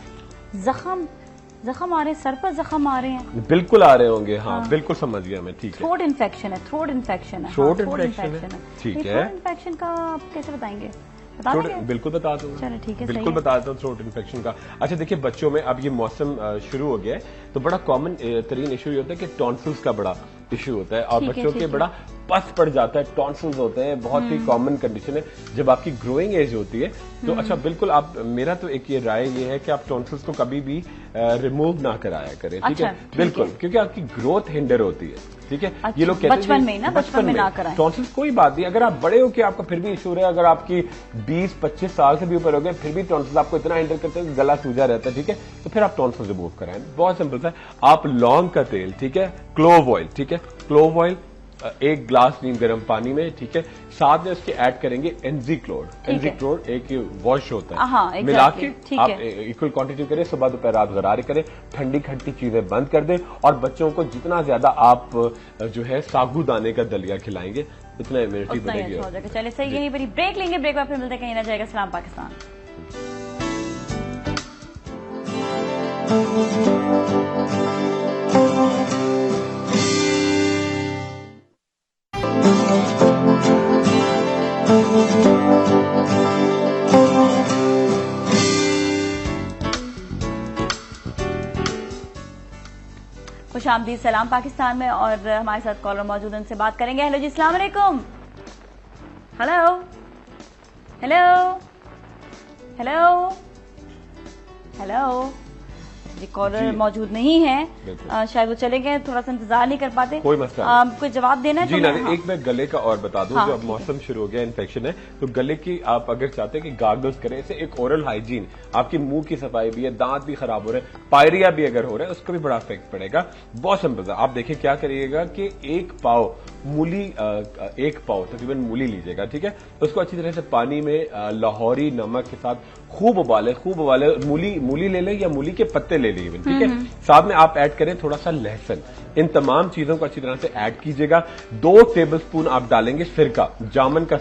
जख्म आ रहे हैं, सर पर जख्म आ रहे हैं। बिल्कुल आ रहे होंगे, हाँ बिल्कुल समझ गया मैं, ठीक है। थ्रोट इन्फेक्शन है, थ्रोट इन्फेक्शन है, ठीक है। थ्रोट इन्फेक्शन का आप कैसे बताएंगे? बिल्कुल बता दूंगा, चलो ठीक है, बिल्कुल बताता हूँ थ्रोट इन्फेक्शन का। अच्छा देखिए, बच्चों में अब ये मौसम शुरू हो गया है तो बड़ा कॉमन तरीन इशू ये होता है कि टॉन्सिल्स का बड़ा इशू होता है, और बच्चों के बड़ा पस पड़ जाता है, टॉन्सिल्स होते हैं, बहुत ही कॉमन कंडीशन है जब आपकी ग्रोइंग एज होती है। तो अच्छा बिल्कुल, आप, मेरा तो एक ये राय ये है कि आप टॉन्सिल्स को कभी भी रिमूव ना कराया करें, ठीक है, बिल्कुल, क्योंकि आपकी ग्रोथ हिंडर होती है, ठीक है। ये लोग कहते हैं बचपन में ना कराएं। टॉन्सिल्स कोई बात नहीं, अगर आप बड़े हो के आपका फिर भी इशू है, अगर आपकी 20-25 साल से भी ऊपर हो गए फिर भी टॉन्सिल्स आपको इतना हिंडर करते हैं, गला सूजा रहता है, ठीक है, तो फिर आप टॉन्सिल्स रिमूव कराएं। बहुत सिंपल सा, आप लौंग का तेल, ठीक है, क्लोव ऑयल, ठीक है, क्लोव ऑयल 1 ग्लास नीम गर्म पानी में, ठीक है, साथ में उसके ऐड करेंगे एनजीक्लोर एक वॉश होता है, मिला के आप इक्वल क्वांटिटी करें, सुबह दोपहर रात गरारे करें, ठंडी खट्टी चीजें बंद कर दें, और बच्चों को जितना ज्यादा आप जो है साबूदाने का दलिया खिलाएंगे इतना इम्यूनिटी बढ़ेगी। चलिए सही, यही बड़ी ब्रेक लेंगे, ब्रेक में फिर मिलते हैं, कहीं ना जाएगा सलाम पाकिस्तान। खुशामदीद सलाम पाकिस्तान में, और हमारे साथ कॉलर मौजूद, उनसे बात करेंगे। हेलो जी, अस्सलाम वालेकुम। हेलो हेलो हेलो हेलो जी, कॉलर मौजूद नहीं है, शायद वो चले गए, थोड़ा सा इंतजार नहीं कर पाते, कोई मसला कोई जवाब देना है जी ना। एक मैं गले का और बता दूं, जो अब मौसम शुरू हो गया, इन्फेक्शन है, तो गले की आप अगर चाहते हैं कि गार्गल्स करें, इसे एक ओरल हाइजीन, आपकी मुंह की सफाई भी है, दांत भी खराब हो रहे हैं, पायरिया भी अगर हो रहा है, उसको भी बड़ा इफेक्ट पड़ेगा। बहुत सिंपल था, आप देखिए क्या करिएगा कि 1 पाव मूली, 1 पाव तकरीबन मूली लीजिएगा, ठीक है, उसको अच्छी तरह से पानी में लाहौरी नमक के साथ खूब उबाले, मूली ले लें या मूली के पत्ते ले लीजिए, ठीक है, साथ में आप ऐड करें थोड़ा सा लहसुन, इन तमाम चीजों को अच्छी तरह से ऐड कीजिएगा। 2 टेबलस्पून आप डालेंगे सिरका, जामन का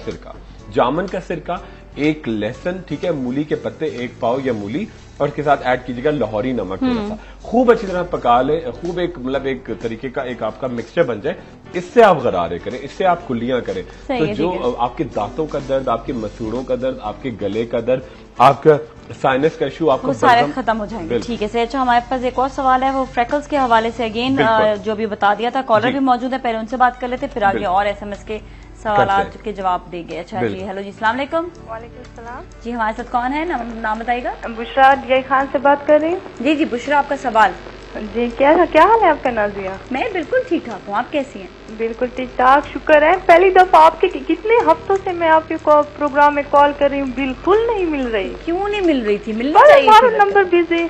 सिरका, 1 लहसुन, ठीक है, मूली के पत्ते 1 पाव या मूली, और इसके साथ ऐड कीजिएगा लाहौरी नमक थोड़ा सा, खूब अच्छी तरह पका ले, खूब एक तरीके का एक आपका मिक्सचर बन जाए, इससे आप गरारे करें, इससे आप कुल्लियां करें, तो जो आपके दांतों का दर्द, आपके मसूड़ों का दर्द, आपके गले का दर्द, आपका साइनस का इशू, आपको सारे खत्म हो जाएंगे। ठीक है सर। अच्छा, हमारे पास एक और सवाल है, वो फ्रेकल्स के हवाले से, अगेन जो भी बता दिया था, कॉलर भी मौजूद है, पहले उनसे बात कर लेते, फिर आगे और SMS के सवाल के जवाब देंगे। अच्छा जी, हेलो जी, अस्सलाम वालेकुम। वालेकुम सलाम जी, हमारे साथ कौन है, नाम बताइएगा? बुशरा दिया खान से बात कर रही हूँ। जी, बुशरा, आपका सवाल। जी क्या हाल है आपका नाजिया? मैं बिल्कुल ठीक ठाक हूँ, आप कैसी हैं? बिल्कुल ठीक ठाक, शुक्र है। पहली दफा आपके कितने हफ्तों से मैं आपके प्रोग्राम में कॉल कर रही हूँ, बिल्कुल नहीं मिल रही। क्यों नहीं मिल रही थी? मिलनी पर चाहिए हमारा थी नंबर बिजी।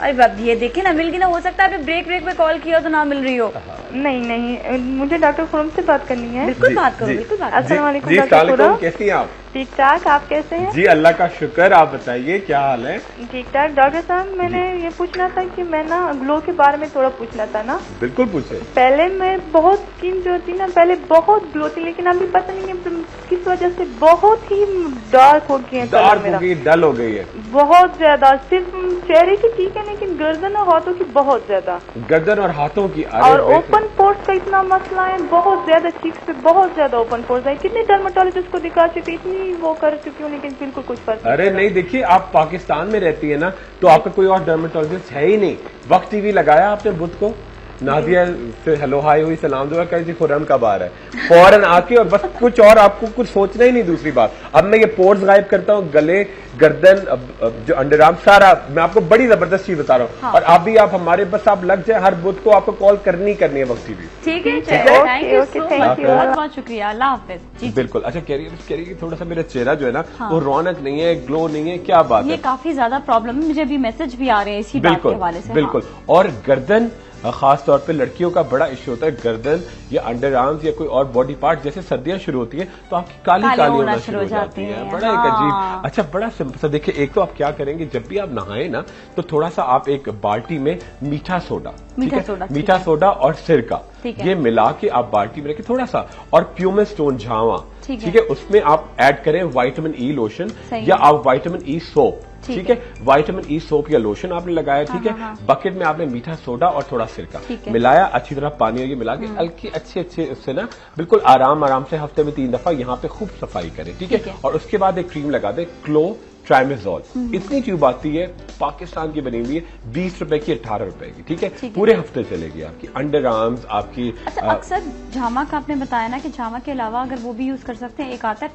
अरे बाप, ये देखे ना, मिल गई ना। हो सकता है ब्रेक में कॉल किया तो ना मिल रही हो। नहीं, मुझे डॉक्टर खुरम से बात करनी है। बिल्कुल बात करो, बिल्कुल बात करो। अस्सलाम वालेकुम डॉक्टर खुरम, कैसी हैं आप? ठीक ठाक, आप कैसे हैं? जी अल्लाह का शुक्र, आप बताइए क्या हाल है? ठीक ठाक। डॉक्टर साहब, मैंने ये पूछना था कि मैं ना ग्लो के बारे में थोड़ा पूछना था ना। बिल्कुल पूछे। पहले मैं बहुत स्किन जो थी ना, पहले बहुत ग्लो थी, लेकिन अभी पता नहीं है किस वजह से बहुत ही डार्क हो गई है, डार्क हो गई, डल हो गई है बहुत ज्यादा। सिर्फ चेहरे की ठीक है, लेकिन गर्दन और हाथों की बहुत ज्यादा। गर्दन और हाथों की। और ओपन पोर्स का इतना मसला है, बहुत ज्यादा चीक्स पे बहुत ज्यादा ओपन पोर्स है। कितने डर्मेटोलॉजिस्ट को दिखा चुकी, इतनी वो कर चुकी हूँ, लेकिन बिल्कुल कुछ फर्क नहीं। अरे नहीं, देखिए आप पाकिस्तान में रहती है ना, तो आपका कोई और डर्मेटोलॉजिस्ट है ही नहीं। वक्त टीवी लगाया आपने बुध को, नादिया से हेलो हाय हुई, सलाम दुआ कह जी खुरम कब आ रहा है, फौरन आके, और बस कुछ और आपको कुछ सोचना ही नहीं। दूसरी बात, अब मैं ये पोर्स गायब करता हूँ, गले, गर्दन, जो अंडरआर्म, सारा मैं आपको बड़ी जबरदस्त चीज बता रहा हूँ। हाँ। और आप भी आप हमारे, बस आप लग जाए, हर बुध को आपको कॉल करनी है वक्त टीवी। ठीक है, थैंक यू सो मच, बहुत बहुत शुक्रिया, अल्लाह हाफिज। बिल्कुल। अच्छा, कह रही है थोड़ा सा मेरा चेहरा जो है ना, वो रौनक नहीं है, ग्लो नहीं है, क्या बात है? ये काफी ज्यादा प्रॉब्लम है, मुझे अभी मैसेज भी आ रहे हैं इसी बात के हवाले से। बिल्कुल। और गर्दन, खास तौर पे लड़कियों का बड़ा इश्यू होता है, गर्दन या अंडर आर्म्स या कोई और बॉडी पार्ट, जैसे सर्दियां शुरू होती है तो आपकी काली होना शुरू हो जाती है। बड़ा एक अजीब। अच्छा, बड़ा सिंपल सा देखिए, एक तो आप क्या करेंगे, जब भी आप नहाए ना, तो थोड़ा सा आप एक बाल्टी में मीठा सोडा और सिरका, ये मिला के आप बाल्टी में रखें थोड़ा सा, और प्यूमिन स्टोन झावा, ठीक है, उसमें आप ऐड करें विटामिन ई लोशन या आप विटामिन ई सोप, ठीक है, विटामिन ई सोप या लोशन आपने लगाया, ठीक है, बकेट में आपने मीठा सोडा और थोड़ा सिरका मिलाया, अच्छी तरह पानी ये मिला के हल्की अच्छे उससे ना बिल्कुल आराम से हफ्ते में 3 दफा यहाँ पे खूब सफाई करें, ठीक है। और उसके बाद एक क्रीम लगा दे, क्लो ट्राइमेजोल, इतनी ट्यूब आती है, पाकिस्तान की बनी हुई है, 20 रुपए की, 18 रुपए की, ठीक है, पूरे हफ्ते चलेगी आपकी अंडर आर्म्स आपकी। अच्छा, अक्सर झामा का आपने बताया ना कि झामा के अलावा अगर वो भी यूज कर सकते हैं, एक आता है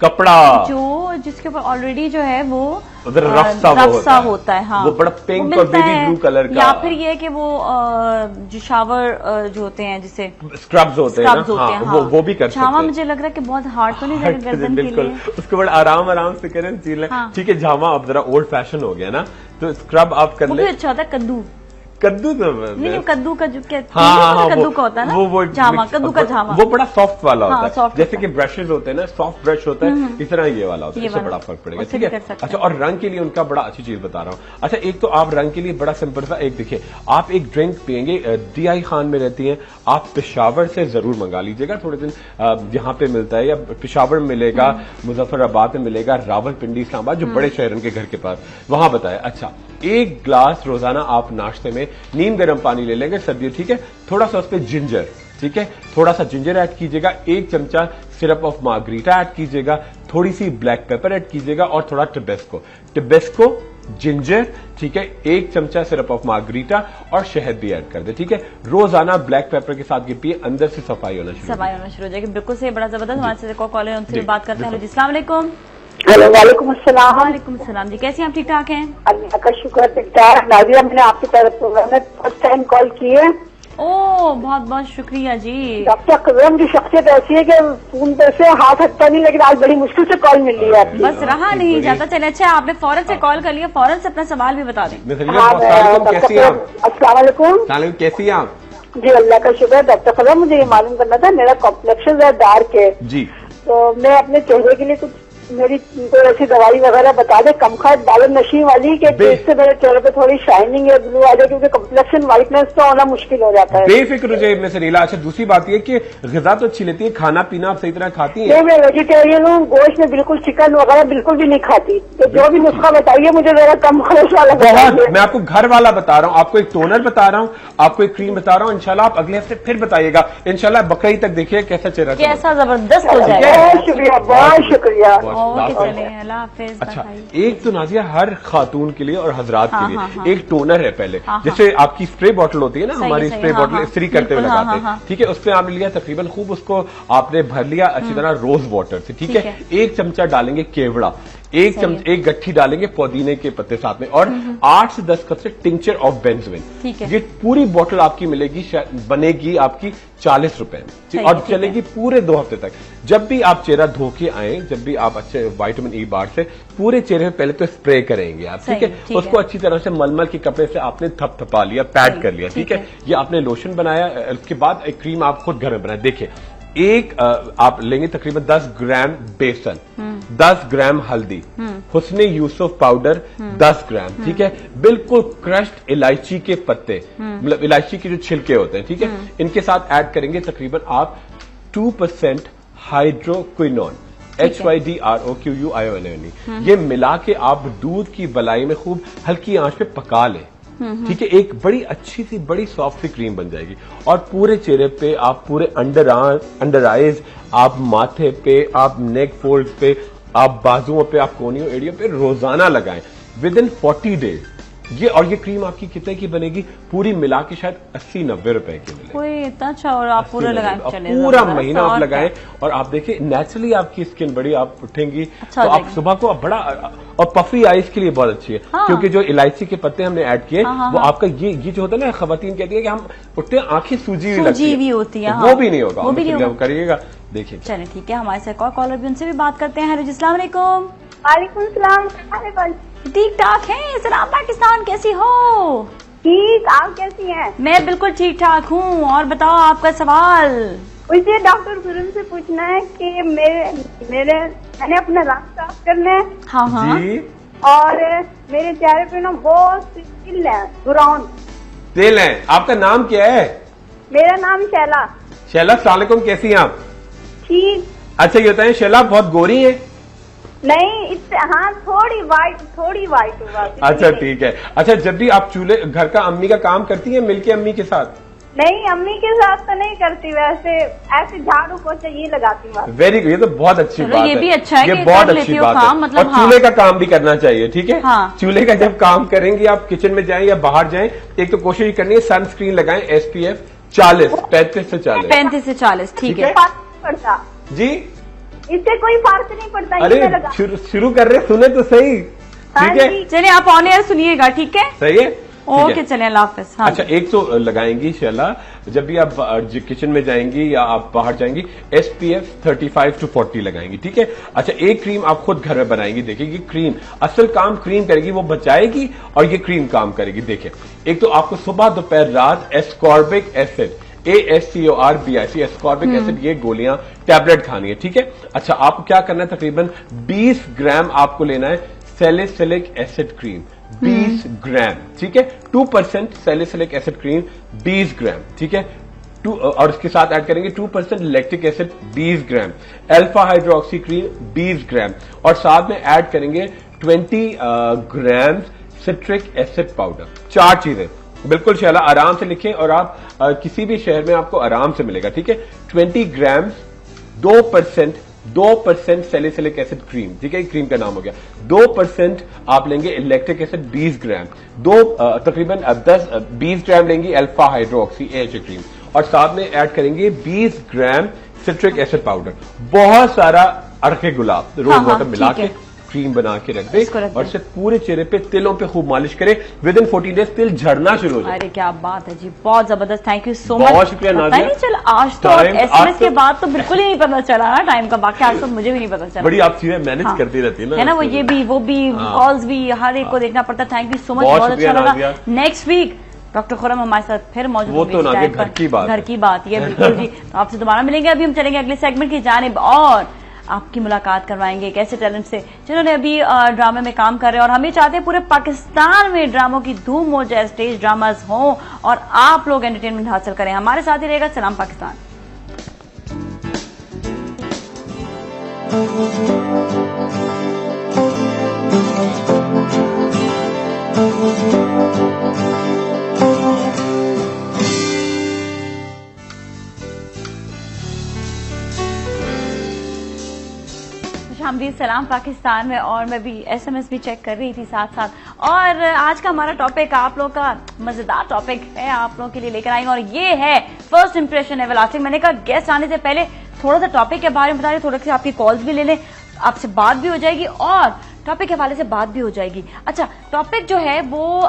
कपड़ा जो जिसके ऊपर ऑलरेडी जो है वो रफ्सा होता है, हाँ, वो बड़ा पिंक और बेबी ब्लू कलर का, या फिर ये है कि वो जो शावर जो होते हैं, जिसे स्क्रब्स होते हैं ना, हाँ, वो भी कर सकते हैं। झामा मुझे लग रहा है कि बहुत हार्ड तो नहीं रहेगा गर्दन के लिए, उसके बाद आराम से करें, ठीक है। झामा अब जरा ओल्ड फैशन हो गया ना, तो स्क्रब आप कर ले। अच्छा होता है कद्दू तो नहीं, कद्दू का जो कद्दू का होता है ना, वो झामा, कद्दू का झामा, वो बड़ा सॉफ्ट वाला होता है, जैसे कि ब्रशेज होते हैं ना, सॉफ्ट ब्रश होता है, इस तरह ये वाला होता है, इससे बड़ा फर्क पड़ेगा, ठीक है। अच्छा, और रंग के लिए उनका बड़ा अच्छी चीज बता रहा हूँ। अच्छा, एक तो आप रंग के लिए बड़ा सिंपल सा, एक देखिए, आप एक ड्रिंक पियेंगे, DI खान में रहती है, आप पेशावर से जरूर मंगा लीजिएगा, थोड़े दिन यहाँ पे मिलता है, या पेशावर में मिलेगा, मुजफ्फराबाद में मिलेगा, रावलपिंडी, इस्लामाबाद, जो बड़े शहर के घर के पास, वहां बताया। अच्छा, 1 ग्लास रोजाना आप नाश्ते में नीम गर्म पानी ले लेंगे, सर्दी, ठीक है, थोड़ा सा उस पर जिंजर, ठीक है, थोड़ा सा जिंजर ऐड कीजिएगा, 1 चमचा सिरप ऑफ मार्गरीटा ऐड कीजिएगा, थोड़ी सी ब्लैक पेपर ऐड कीजिएगा, और थोड़ा टिबेस्को जिंजर, ठीक है, 1 चमचा सिरप ऑफ मार्गरीटा, और शहद भी ऐड कर दे, ठीक है। रोजाना ब्लैक पेपर के साथ ये पिए, अंदर से सफाई होना शुरू हो जाएगी। बिल्कुल से बड़ा जबरदस्त। हमारे से कॉल है, उनसे बात करते हैं। अस्सलाम वालेकुम। हेलो, वालेकुम अस्सलाम। वालेकुम सलाम जी, कैसे हैं आप? ठीक ठाक हैं? अल्लाह का शुक्र, ठीक ठाक। नादिया, मैंने आपकी तरफ प्रोग्राम में फर्स्ट टाइम कॉल की है। ओह, बहुत बहुत शुक्रिया जी। डॉक्टर खुरम की शख्सियत ऐसी है कि फोन पे से हाथ हटता नहीं, लेकिन आज बड़ी मुश्किल से कॉल मिल रही है आपकी। बस रहा नहीं जाता। चले, अच्छा, आपने फौरन से कॉल कर लिया, फौरन से अपना सवाल भी बता दें। अस्सलाम वालेकुम। कैसी हैं आप? जी अल्लाह का शुक्र। डॉक्टर खुरम, मुझे ये मालूम करना था, मेरा कॉम्प्लेक्शन डार्क है जी, तो मैं अपने चेहरे के लिए कुछ मेरी कोई ऐसी दवाई वगैरह बता दे, कमखत दाल नशी वाली, के जिससे मेरे चेहरे पे थोड़ी शाइनिंग या ग्लो आ जाए, क्योंकि कम्प्लेक्शन व्हाइटनेस तो होना मुश्किल हो जाता है। बेफिक्र हो जाए से नीला। अच्छा, दूसरी बात ये कि ग़िज़ा तो अच्छी लेती है, खाना पीना आप सही तरह खाती है? नहीं, मैं वेजिटेरियन हूँ, गोश्त में बिल्कुल, चिकन वगैरह बिल्कुल भी नहीं खाती, तो जो भी नुस्खा बताइए मुझे जरा कम खर्च वाला बताइए। मैं आपको घर वाला बता रहा हूँ, आपको एक टोनर बता रहा हूँ, आपको एक क्रीम बता रहा हूँ, इंशाल्लाह आप अगले हफ्ते फिर बताइएगा, इंशाल्लाह बकरीद तक देखिए कैसा चेहरा, कैसा जबरदस्त हो जाएगा। बहुत शुक्रिया, बहुत शुक्रिया। अच्छा, एक तो नाजिया हर खातून के लिए और हजरात के लिए एक टोनर है पहले, जैसे आपकी स्प्रे बॉटल होती है ना, हमारी स्प्रे बॉटल इस्त्री करते हुए लगाते हैं, ठीक है, उसमें आपने लिया तकरीबन खूब, उसको आपने भर लिया अच्छी तरह रोज वाटर से, ठीक है, 1 चमचा डालेंगे केवड़ा, एक चम्मच, एक गट्ठी डालेंगे पुदीने के पत्ते साथ में, और 8 से 10 कप से टिंचर ऑफ बेंजोइन। ठीक है। ये पूरी बोतल आपकी मिलेगी, बनेगी आपकी 40 रुपए में, और चलेगी पूरे 2 हफ्ते तक। जब भी आप चेहरा धो के आए, जब भी आप अच्छे विटामिन ई बार से पूरे चेहरे में पहले तो स्प्रे करेंगे आप, ठीक है। उसको अच्छी तरह से मलमल के कपड़े से आपने थपथपा लिया, पैड कर लिया, ठीक है। ये आपने लोशन बनाया, उसके बाद एक क्रीम आप खुद घर में बनाए। देखिए, एक आप लेंगे तकरीबन 10 ग्राम बेसन, 10 ग्राम हल्दी, हुस्ने यूसुफ पाउडर 10 ग्राम, ठीक है। बिल्कुल क्रश्ड इलायची के पत्ते, मतलब इलायची के जो छिलके होते हैं, ठीक है, इनके साथ ऐड करेंगे तकरीबन आप 2% हाइड्रोक्विनोन, HYDROQUINON। ये मिला के आप दूध की बलाई में खूब हल्की आंच पे पका लें, ठीक है। एक बड़ी अच्छी सी, बड़ी सॉफ्ट सी क्रीम बन जाएगी, और पूरे चेहरे पे आप, पूरे अंडर आईज, आप माथे पे, आप नेक फोल्ड पे, आप बाजुओं पे, आप कोनियों एरिया पे रोजाना लगाएं विद इन 40 डेज। ये क्रीम आपकी कितने की बनेगी? पूरी मिला के शायद 80-90 रुपए की मिलेगी। कोई इतना अच्छा, और आप पूरा लगाएं, पूरा महीना आप लगाएं, और आप देखिए नेचुरली आपकी स्किन बड़ी, आप उठेंगी तो आप सुबह को बड़ा, और पफी आईज के लिए बहुत अच्छी है, क्योंकि जो इलायची के पत्ते हमने ऐड किए, वो आपका ये जो होता है ना, खवातीन कहती है कि हम उठते हैं आंखें सूजी हुई होती है, वो भी नहीं होगा, वो भी नहीं करिएगा। देखिए, चलिए ठीक है, हमारे साथ कॉलर भी, उनसे भी बात करते हैं। हेलो, अस्सलाम वालेकुम। वालेकुम सलाम। ठीक ठाक है सलाम पाकिस्तान, कैसी हो? ठीक, आप कैसी हैं? मैं बिल्कुल ठीक ठाक हूँ, और बताओ आपका सवाल। मुझे डॉक्टर खुरम से पूछना है कि मैंने अपना दांत साफ करना है। हाँ हाँ जी। और मेरे चेहरे पे ना बहुत तिल है, ब्राउन तिल है। आपका नाम क्या है? मेरा नाम शैला। शैला, अस्सलाम वालेकुम, कैसी हैं आप? ठीक। अच्छा, ये बताएं शैला, बहुत गोरी है? नहीं, इससे हाँ थोड़ी वाइट हुआ। अच्छा ठीक है। अच्छा, जब भी आप चूल्हे, घर का, अम्मी का काम करती हैं मिलके अम्मी के साथ? नहीं, अम्मी के साथ तो नहीं करती, वैसे ऐसे झाड़ू पोछा ये लगाती हूँ। वेरी गुड, ये तो बहुत अच्छी बात है। ये भी अच्छा है, ये कि बहुत कर अच्छी लेती हो बात काम, है। मतलब और चूल्हे का काम भी करना चाहिए, ठीक है। चूल्हे का जब काम करेंगे, आप किचन में जाएं या बाहर जाएं, एक तो कोशिश करनी है सनस्क्रीन लगाएं, SPF 40, 35 से 40। 35 से 40, ठीक है। पड़ता जी, इससे कोई फर्क नहीं पड़ता। अरे शुरू कर रहे, सुने तो सही, ठीक है। चलिए, आप ऑन एयर सुनिएगा, ठीक है, सही है, ओके, चलिए, अल्लाह हाफिज। अच्छा, एक तो लगाएंगी शैला, जब भी आप किचन में जाएंगी या आप बाहर जाएंगी, SPF 35 to 40 लगाएंगी, ठीक है। अच्छा, एक क्रीम आप खुद घर में बनाएंगी, देखिए क्रीम असल काम क्रीम करेगी, वो बचाएगी, और ये क्रीम काम करेगी। देखिए, एक तो आपको सुबह, दोपहर, रात ascorbic acid, ASCORBIC, ascorbic acid, ये गोलियां, टैबलेट खानी है, ठीक है। अच्छा, आपको क्या करना है, तकरीबन 20 ग्राम आपको लेना है सैलिसिलिक एसिड क्रीम, 20 ग्राम, ठीक है। 2% सैलिसिलिक एसिड क्रीम 20 ग्राम, ठीक है। और इसके साथ ऐड करेंगे 2% लैक्टिक एसिड 20 ग्राम, अल्फा हाइड्रोक्सी क्रीम 20 ग्राम, और साथ में ऐड करेंगे 20 ग्राम सिट्रिक एसिड पाउडर। 4 चीजें, बिल्कुल शैला, आराम से लिखें, और आप किसी भी शहर में आपको आराम से मिलेगा, ठीक है। 20 ग्राम, 2% सैलिसिलिक एसिड क्रीम, ठीक है, क्रीम का नाम हो गया। 2% आप लेंगे लैक्टिक एसिड 20 ग्राम, तकरीबन 20 ग्राम लेंगी अल्फा हाइड्रोक्सी AHA क्रीम, और साथ में ऐड करेंगे 20 ग्राम सिट्रिक एसिड पाउडर। बहुत सारा अरखे गुलाब रोज वाटर मिला के क्रीम बना के रख दे, और इसे पूरे चेहरे पे, तिलों पे खूब मालिश करे, विद इन 14 डेज तिल झड़ना शुरू हो जाए। अरे क्या बात है जी, बहुत जबरदस्त, थैंक यू सो मच। बहुत शुक्रिया नाज़िया। नहीं चल, आज तो SMS के बाद तो बिल्कुल ही नहीं पता चला ना टाइम का, बाकी आज तो मुझे भी नहीं पता चला। बड़ी आप चीजें मैनेज करती रहती है ना, है ना, वो ये भी, वो भी, कॉल्स भी, हर एक को देखना पड़ता। थैंक यू सो मच, बहुत अच्छा लगा। नेक्स्ट वीक डॉक्टर खुरम हमारे साथ फिर मौजूद होंगे। वो तो ना, घर की बात ये बिल्कुल जी। तो आपसे दोबारा मिलेंगे। अभी हम चलेंगे अगले सेगमेंट की जानिब, और आपकी मुलाकात करवाएंगे एक ऐसे टैलेंट से जिन्होंने अभी ड्रामे में काम कर रहे हैं, और हम ये चाहते हैं पूरे पाकिस्तान में ड्रामों की धूम हो जाए, स्टेज ड्रामास हों, और आप लोग एंटरटेनमेंट हासिल करें। हमारे साथ ही रहेगा सलाम पाकिस्तान। खुशामदीद सलाम पाकिस्तान में, और मैं भी SMS भी चेक कर रही थी साथ साथ। और आज का हमारा टॉपिक आप लोग का मजेदार टॉपिक है, आप लोगों के लिए लेकर आएंगे, और ये है फर्स्ट इंप्रेशन एवरलास्टिंग। मैंने कहा गेस्ट आने से पहले थोड़ा सा टॉपिक के बारे में बता दें, थोड़ा सी आपकी कॉल्स भी ले लें, आपसे बात भी हो जाएगी, और टॉपिक के हवाले से बात भी हो जाएगी। अच्छा, टॉपिक जो है वो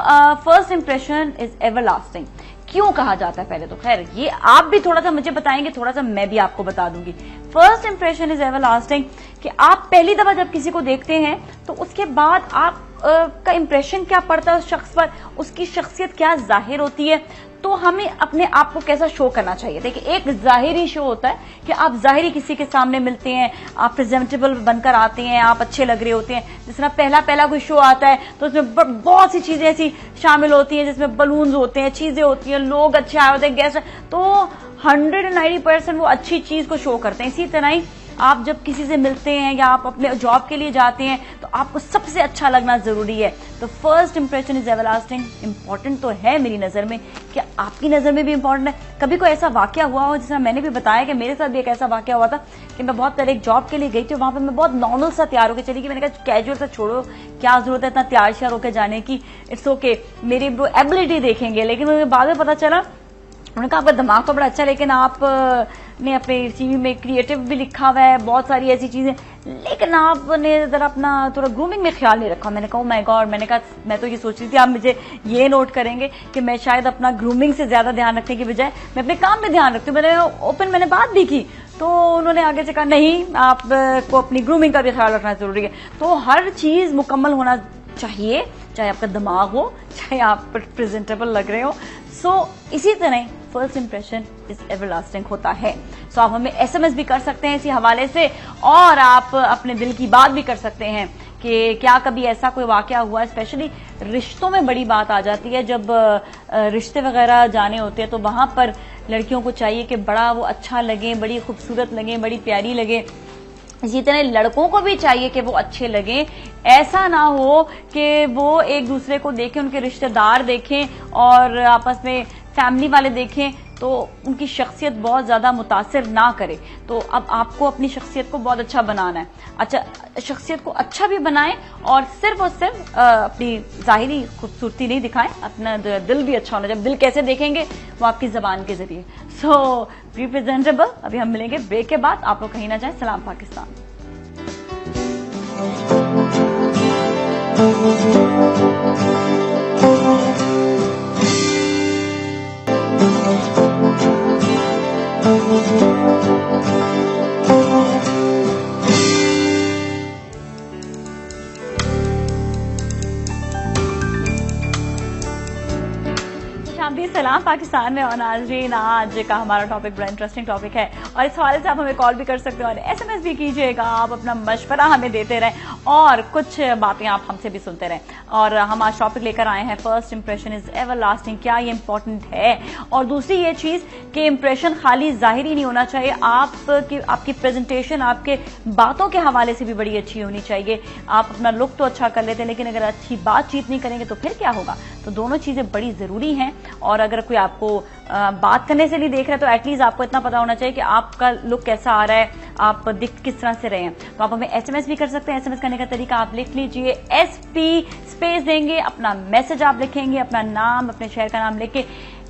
फर्स्ट इंप्रेशन इज एवरलास्टिंग क्यों कहा जाता है? पहले तो खैर ये आप भी थोड़ा सा मुझे बताएंगे, थोड़ा सा मैं भी आपको बता दूंगी। फर्स्ट इंप्रेशन इज एवरलास्टिंग कि आप पहली दफा जब किसी को देखते हैं तो उसके बाद आप का इंप्रेशन क्या पड़ता है उस शख्स पर, उसकी शख्सियत क्या जाहिर होती है, तो हमें अपने आप को कैसा शो करना चाहिए। देखिए, एक जाहिरी शो होता है कि आप जाहिरी किसी के सामने मिलते हैं, आप प्रेजेंटेबल बनकर आते हैं, आप अच्छे लग रहे होते हैं। जिस तरह पहला कोई शो आता है तो उसमें बहुत सी चीजें ऐसी शामिल होती हैं जिसमें बलून्स होते हैं, चीजें होती हैं, लोग अच्छे आए होते हैं, गेस्ट, तो 190% वो अच्छी चीज को शो करते हैं। इसी तरह ही आप जब किसी से मिलते हैं या आप अपने जॉब के लिए जाते हैं तो आपको सबसे अच्छा लगना जरूरी है। तो first impression is everlasting. Important तो है मेरी नजर में, कि आपकी नजर में भी इंपॉर्टेंट है। कभी कोई ऐसा वाकया हुआ हो, जिसमें मैंने भी बताया कि मेरे साथ भी एक ऐसा वाकया हुआ था कि मैं बहुत पहले एक जॉब के लिए गई थी, वहां पर मैं बहुत नॉर्मल सा तैयार होकर चली गई। मैंने कहा कैजुअल सा छोड़ो, क्या जरूरत है इतना तैयार श्यार होकर जाने की, इट्स ओके, मेरी वो एबिलिटी देखेंगे। लेकिन मुझे बाद में पता चला, उन्होंने कहा आपका दिमाग तो बड़ा अच्छा है, लेकिन आप ने अपने सीवी में क्रिएटिव भी लिखा हुआ है, बहुत सारी ऐसी चीजें, लेकिन आपने जरा अपना थोड़ा ग्रूमिंग में ख्याल नहीं रखा। मैंने कहा माय गॉड, मैंने कहा मैं तो ये सोच रही थी आप मुझे ये नोट करेंगे कि मैं शायद अपना ग्रूमिंग से ज्यादा ध्यान रखने की बजाय मैं अपने काम में ध्यान रखती हूँ। मैंने बात भी की तो उन्होंने आगे से कहा नहीं, आपको अपनी ग्रूमिंग का भी ख्याल रखना जरूरी है। तो हर चीज मुकम्मल होना चाहिए, चाहे आपका दिमाग हो, चाहे आप प्रेजेंटेबल लग रहे हो। सो इसी तरह फर्स्ट इंप्रेशन इज एवरलास्टिंग होता है। सो आप हमें एसएमएस भी कर सकते हैं इसी हवाले से, और आप अपने दिल की बात भी कर सकते हैं कि क्या कभी ऐसा कोई वाकया हुआ है। स्पेशली रिश्तों में बड़ी बात आ जाती है, जब रिश्ते वगैरह जाने होते हैं तो वहां पर लड़कियों को चाहिए कि बड़ा वो अच्छा लगे, बड़ी खूबसूरत लगे, बड़ी प्यारी लगे। इसी तरह लड़कों को भी चाहिए कि वो अच्छे लगे। ऐसा ना हो कि वो एक दूसरे को देखें, उनके रिश्तेदार देखें और आपस में फैमिली वाले देखें तो उनकी शख्सियत बहुत ज्यादा मुतासिर ना करे। तो अब आपको अपनी शख्सियत को बहुत अच्छा बनाना है। अच्छा, शख्सियत को अच्छा भी बनाएं और सिर्फ अपनी जाहिरी खूबसूरती नहीं दिखाएं, अपना दिल भी अच्छा होना चाहिए। दिल कैसे देखेंगे? वो आपकी जबान के जरिए। सो रिप्रेजेंटेबल। अभी हम मिलेंगे ब्रेक के बाद, आप लोग कहीं ना जाएं। सलाम पाकिस्तान। सलाम पाकिस्तान में और नाज़रीन, आज का हमारा टॉपिक बड़ा इंटरेस्टिंग टॉपिक है और इस हवाले से आप हमें कॉल भी कर सकते हो और एसएमएस भी कीजिएगा। आप अपना मशवरा हमें देते रहें और कुछ बातें आप हमसे भी सुनते रहें। और हम आज टॉपिक लेकर आए हैं फर्स्ट इंप्रेशन इज एवरलास्टिंग। क्या ये इंपॉर्टेंट है? और दूसरी ये चीज कि इंप्रेशन खाली जाहिर ही नहीं होना चाहिए, आपकी प्रेजेंटेशन आपके बातों के हवाले से भी बड़ी अच्छी होनी चाहिए। आप अपना लुक तो अच्छा कर लेते हैं, लेकिन अगर अच्छी बातचीत नहीं करेंगे तो फिर क्या होगा? तो दोनों चीजें बड़ी जरूरी हैं। और अगर कोई आपको बात करने से नहीं देख रहा है तो एटलीस्ट आपको इतना पता होना चाहिए कि आपका लुक कैसा आ रहा है, आप दिख किस तरह से रहे हैं। तो आप हमें एसएमएस भी कर सकते हैं। एसएमएस करने का तरीका आप लिख लीजिए, SP स्पेस देंगे, अपना मैसेज आप लिखेंगे, अपना नाम, अपने शहर का नाम लिख के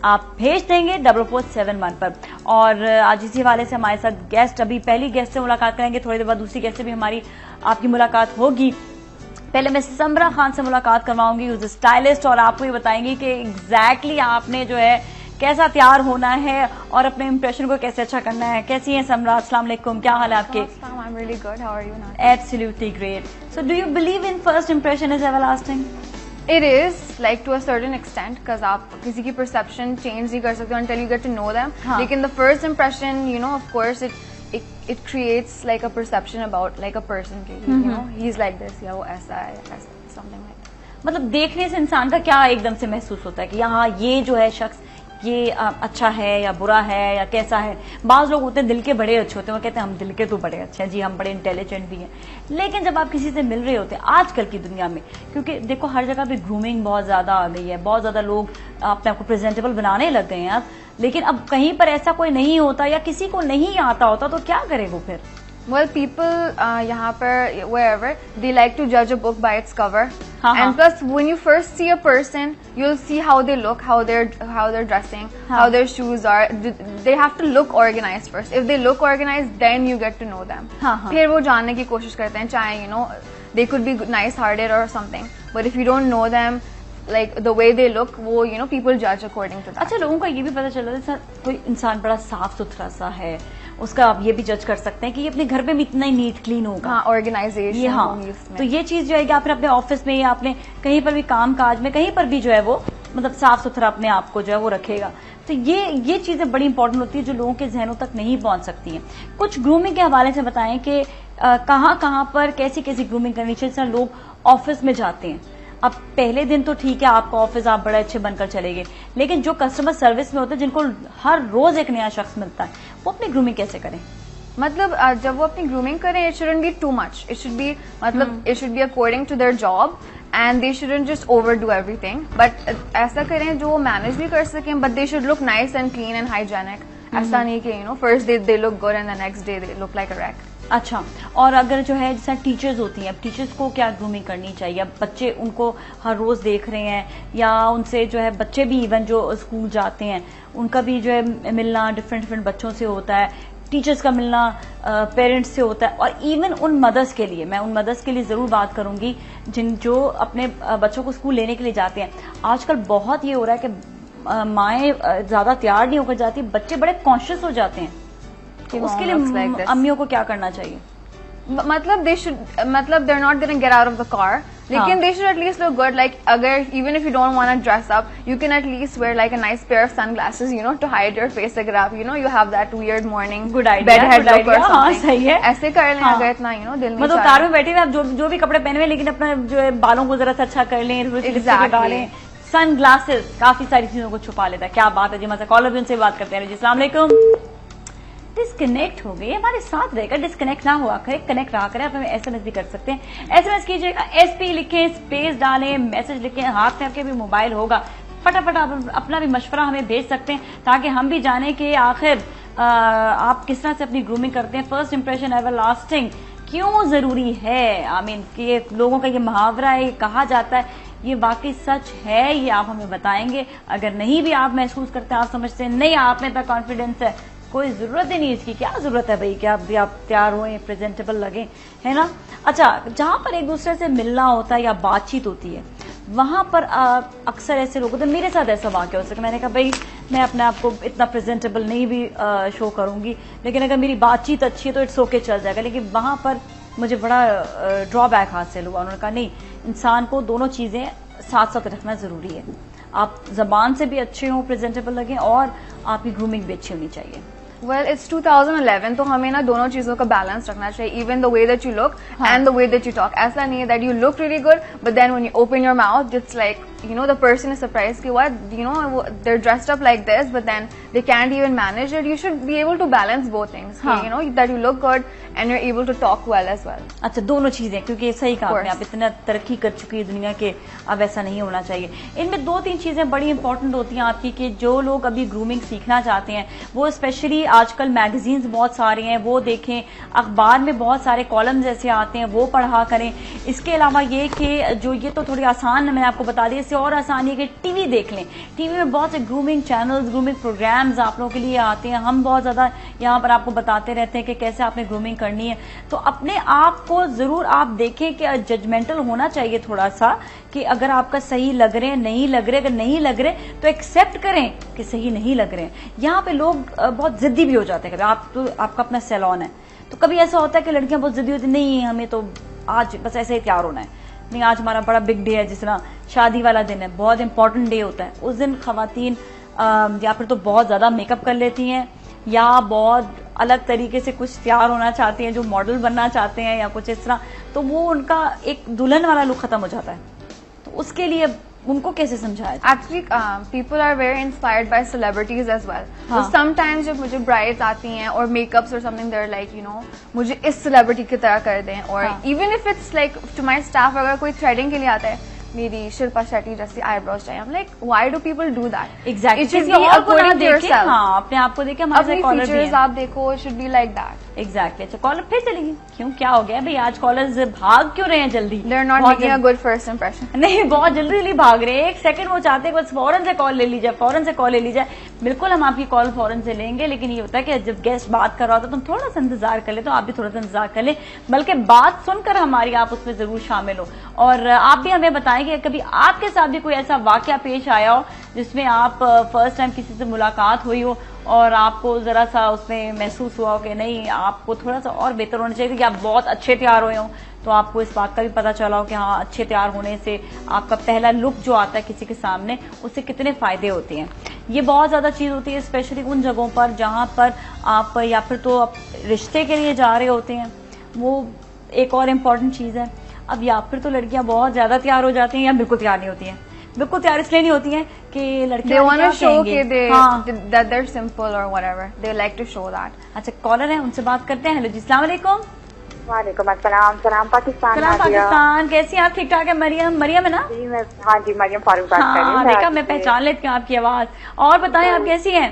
आप भेज देंगे 4471 पर। और आज इसी वाले से हमारे साथ गेस्ट, अभी पहली गेस्ट से मुलाकात करेंगे, थोड़ी देर बाद दूसरी गेस्ट से भी हमारी आपकी मुलाकात होगी। पहले मैं समरा खान से मुलाकात करवाऊंगी, उस स्टाइलिस्ट, और आपको ये बताएंगी कि एग्जैक्टली आपने जो है कैसा तैयार होना है और अपने इंप्रेशन को कैसे अच्छा करना है। कैसी हैं समरा? अस्सलाम वालेकुम, क्या हाल है आपके? I'm really good. How are you now? Absolutely great. So do you believe in first impression is everlasting? It is, like to a certain extent, because आप किसी की perception change नहीं कर सकते until you get to know them. हाँ. लेकिन the first impression, you know, of course, it creates like a perception about like a person. You know, he's like this, या वो ऐसा है, something like that. मतलब देखने से इंसान का क्या एकदम से महसूस होता है कि यहाँ ये जो है शख्स ये अच्छा है या बुरा है या कैसा है। बाज लोग होते हैं दिल के बड़े अच्छे होते हैं, वो कहते हैं हम दिल के तो बड़े अच्छे हैं जी, हम बड़े इंटेलिजेंट भी हैं। लेकिन जब आप किसी से मिल रहे होते हैं आजकल की दुनिया में, क्योंकि देखो हर जगह पे ग्रूमिंग बहुत ज्यादा आ गई है, बहुत ज्यादा लोग अपने आप को प्रेजेंटेबल बनाने लग गए हैं अब। लेकिन अब कहीं पर ऐसा कोई नहीं होता या किसी को नहीं आता होता तो क्या करे वो फिर? Well, people यहाँ पर wherever they like to judge a book by its cover, and plus when you first see a person, you'll see how they look, how they're dressing, how their shoes are. They have to look organized first. If they look organized, then you get to know them. फिर वो जानने की कोशिश करते हैं, चाहे you know they could be nice hearted or something, but if you don't know them, like the way they look, वो you know people judge according to that. अच्छा, लोगों का ये भी पता चल रहा है कोई इंसान बड़ा साफ सुथरा सा है, उसका आप ये भी जज कर सकते हैं कि ये अपने घर पे भी इतना ही नीट क्लीन होगा। हाँ, ऑर्गेनाइजेशन। हाँ, तो ये चीज जो है कि आपने अपने ऑफिस में या आपने कहीं पर भी काम काज में कहीं पर भी जो है वो मतलब साफ सुथरा अपने आप को जो है वो रखेगा। तो ये चीजें बड़ी इंपॉर्टेंट होती है जो लोगों के जहनों तक नहीं पहुंच सकती हैं। कुछ ग्रूमिंग के हवाले से बताएं कि कहाँ पर कैसी कैसी ग्रूमिंग करनी चाहिए। जैसे लोग ऑफिस में जाते हैं, अब पहले दिन तो ठीक है आपका ऑफिस आप बड़े अच्छे बनकर चले गए, लेकिन जो कस्टमर सर्विस में होते हैं जिनको हर रोज एक नया शख्स मिलता है, वो अपनी ग्रूमिंग कैसे करें? मतलब जब वो अपनी ग्रूमिंग करें, it shouldn't be too much, it should be मतलब it should be according to their job and they shouldn't just overdo everything, but ऐसा करें जो मैनेज भी कर सकें, but they should look nice and clean and hygienic. ऐसा नहीं कि first day they look good and the next day they look like a wreck. अच्छा, और अगर जो है जैसे टीचर्स होती हैं, अब टीचर्स को क्या ग्रूमिंग करनी चाहिए? अब बच्चे उनको हर रोज देख रहे हैं या उनसे जो है बच्चे भी इवन जो स्कूल जाते हैं उनका भी जो है मिलना डिफरेंट बच्चों से होता है, टीचर्स का मिलना पेरेंट्स से होता है, और इवन उन मदर्स के लिए, मैं उन मदर्स के लिए जरूर बात करूंगी जो अपने बच्चों को स्कूल लेने के लिए जाते हैं। आजकल बहुत ये हो रहा है कि माएँ ज्यादा तैयार नहीं होकर जाती, बच्चे बड़े कॉन्शियस हो जाते हैं, तो उसके लिए अम्मियों को क्या करना चाहिए? मतलब they are not gonna get out of the car, लेकिन they should at least look good. Like अगर even if you don't want to dress up, you can at least wear like a nice pair of sunglasses, to hide your face, अगर आप you have that weird morning good idea, bed head look. हाँ, सही है, ऐसे कर लें। अगर इतना दिल में मतलब कार में बैठे हुए आप जो भी कपड़े पहने हुए, लेकिन अपना जो है बालों को जरा सा अच्छा कर लें, डालें, सन ग्लासेस काफी सारी चीजों को छुपा लेता है। क्या बात है जी, मतलब कॉलर भी उनसे बात करते हैं। जी अस्सलाम वालेकुम। डिस्कनेक्ट हो गई, हमारे साथ रहेगा, डिस्कनेक्ट ना हुआ करे, कनेक्ट रहा करें। आप हमें एसएमएस भी कर सकते हैं, एसएमएस कीजिएगा, एसपी लिखें, स्पेस डालें, मैसेज लिखें, हाथ में आपके भी मोबाइल होगा, फटाफट आप अपना भी मशवरा हमें भेज सकते हैं ताकि हम भी जाने कि आखिर आप किस तरह से अपनी ग्रूमिंग करते हैं। फर्स्ट इंप्रेशन एवर लास्टिंग क्यों जरूरी है? आई मीन कि लोगों का ये मुहावरा है, कहा जाता है, ये वाकई सच है? ये आप हमें बताएंगे। अगर नहीं भी आप महसूस करते हैं, आप समझते हैं नहीं आप में इतना कॉन्फिडेंस है, कोई जरूरत ही नहीं इसकी, क्या जरूरत है भाई कि आप तैयार हों, प्रेजेंटेबल लगे, है ना? अच्छा, जहां पर एक दूसरे से मिलना होता है या बातचीत होती है, वहां पर अक्सर ऐसे लोग होते हैं, मेरे साथ ऐसा वाकया हो सके, मैंने कहा भाई मैं अपने आप को इतना प्रेजेंटेबल नहीं भी शो करूंगी, लेकिन अगर मेरी बातचीत अच्छी है तो इट्स ओके, चल जाएगा। लेकिन वहां पर मुझे बड़ा ड्रॉबैक हासिल हुआ। उन्होंने कहा नहीं, इंसान को दोनों चीजें साथ साथ रखना जरूरी है। आप जबान से भी अच्छे हों, प्रेजेंटेबल लगें, और आपकी ग्रूमिंग भी अच्छी होनी चाहिए। Well, it's 2011, तो हमें ना दोनों चीजों का बैलेंस रखना चाहिए, even the way that you look and the way that you talk. ऐसा नहीं है that you look really good but then when you open your mouth it's like the person is surprised कि what they are dressed up like this but then they can't even manage it. You should be able to balance both things, that you look good and you are able to talk well as well. अच्छा, दोनों चीजें, क्योंकि सही कहा आपने, आप इतना तरक्की कर चुकी है दुनिया के, अब ऐसा नहीं होना चाहिए। इनमें 2-3 चीजें बड़ी इंपॉर्टेंट होती हैं आपकी कि जो लोग अभी ग्रूमिंग सीखना चाहते हैं, वो स्पेशली आजकल मैगजीन्स बहुत सारे हैं, वो देखें, अखबार में बहुत सारे कॉलम्स ऐसे आते हैं, वो पढ़ा करें। इसके अलावा ये कि जो ये तो थोड़ी आसान मैंने आपको बता दी, इससे और आसान है कि टीवी देख लें। टीवी में बहुत से ग्रूमिंग चैनल्स, ग्रूमिंग प्रोग्राम्स आप लोगों के लिए आते हैं। हम बहुत ज्यादा यहाँ पर आपको बताते रहते हैं कि कैसे आपने ग्रूमिंग करनी है। तो अपने आप को जरूर आप देखें कि जजमेंटल होना चाहिए थोड़ा सा, कि अगर आपका सही लग रहे हैं, नहीं लग रहे, अगर नहीं लग रहे तो एक्सेप्ट करें कि सही नहीं लग रहे हैं। यहाँ पे लोग बहुत जिद्दी भी हो जाते हैं। आप तो आपका अपना सैलून है, तो कभी ऐसा होता है कि लड़कियां बहुत जिद्दी होती, नहीं हमें तो आज बस ऐसे ही तैयार होना है, नहीं आज हमारा बड़ा बिग डे है, जिस तरह शादी वाला दिन है, बहुत इंपॉर्टेंट डे होता है, उस दिन खवातीन या फिर तो बहुत ज्यादा मेकअप कर लेती हैं या बहुत अलग तरीके से कुछ तैयार होना चाहती हैं, जो मॉडल बनना चाहते हैं या कुछ इस तरह, तो वो उनका एक दुल्हन वाला लुक खत्म हो जाता है। तो उसके लिए उनको कैसे समझाया? Actually people are very inspired by celebrities as well. तो समटाइम्स जब मुझे ब्राइड्स आती हैं और मेकअप्स और समथिंग, देयर लाइक मुझे इस सेलिब्रिटी की तरह कर दें, और even if it's like to my staff, अगर कोई थ्रेडिंग के लिए आता है मेरी शिल्पा शेट्टी जैसी आईब्रोज चाहिए। I'm like, why do people do that? Exactly. It should be according to yourself. हाँ, अपने आप को देखे, हमारे अपनी फीचर्स आप देखो, it should be like that. Exactly. अच्छा, कॉलर फिर चलेंगे, क्यों, क्या हो गया भाई, आज कॉलर्स भाग क्यों रहे हैं जल्दी? They're not making a good first impression. नहीं, बहुत जल्दी भाग रहे हैं, एक सेकंड वो चाहते हैं बस फौरन से कॉल ले ली जाए, फौरन से कॉल ले ली जाए। बिल्कुल हम आपकी कॉल फौरन से लेंगे, लेकिन ये होता है कि जब गेस्ट बात कर रहा होता है तो हम थोड़ा सा इंतजार कर ले, तो आप भी थोड़ा सा इंतजार कर ले, बल्कि बात सुनकर हमारी आप उसमें जरूर शामिल हो। और आप भी हमें बताएं कि कभी आपके साथ भी कोई ऐसा वाकया पेश आया हो जिसमें आप फर्स्ट टाइम किसी से मुलाकात हुई हो और आपको जरा सा उसमें महसूस हुआ हो कि नहीं, आपको थोड़ा सा और बेहतर होना चाहिए, कि आप बहुत अच्छे तैयार हुए हो, तो आपको इस बात का भी पता चला हो कि हाँ, अच्छे तैयार होने से आपका पहला लुक जो आता है किसी के सामने, उससे कितने फायदे होते हैं। ये बहुत ज्यादा चीज होती है, स्पेशली उन जगहों पर जहां पर आप या फिर तो आप रिश्ते के लिए जा रहे होते हैं, वो एक और इम्पोर्टेंट चीज है। अब या फिर तो लड़कियां बहुत ज्यादा तैयार हो जाती हैं या बिल्कुल तैयार नहीं होती हैं। बिल्कुल तैयार इसलिए नहीं होती हैं कि लड़कियां they want to show that they're simple or whatever, they like to show that. अच्छा, कॉलर है, उनसे बात करते हैं। हेलो जी, अस्सलाम वालेकुम। वालेकुम अस्सलाम। सलाम पाकिस्तान। सलाम पाकिस्तान, कैसी हैं आप? ठीक ठाक है? मरियम, मरियम है ना? जी मैं, हाँ जी, मरियम फारूक बात कर रही हूँ। देखा, मैं पहचान लेती हूँ आपकी आवाज। और बताएं, आप कैसी हैं?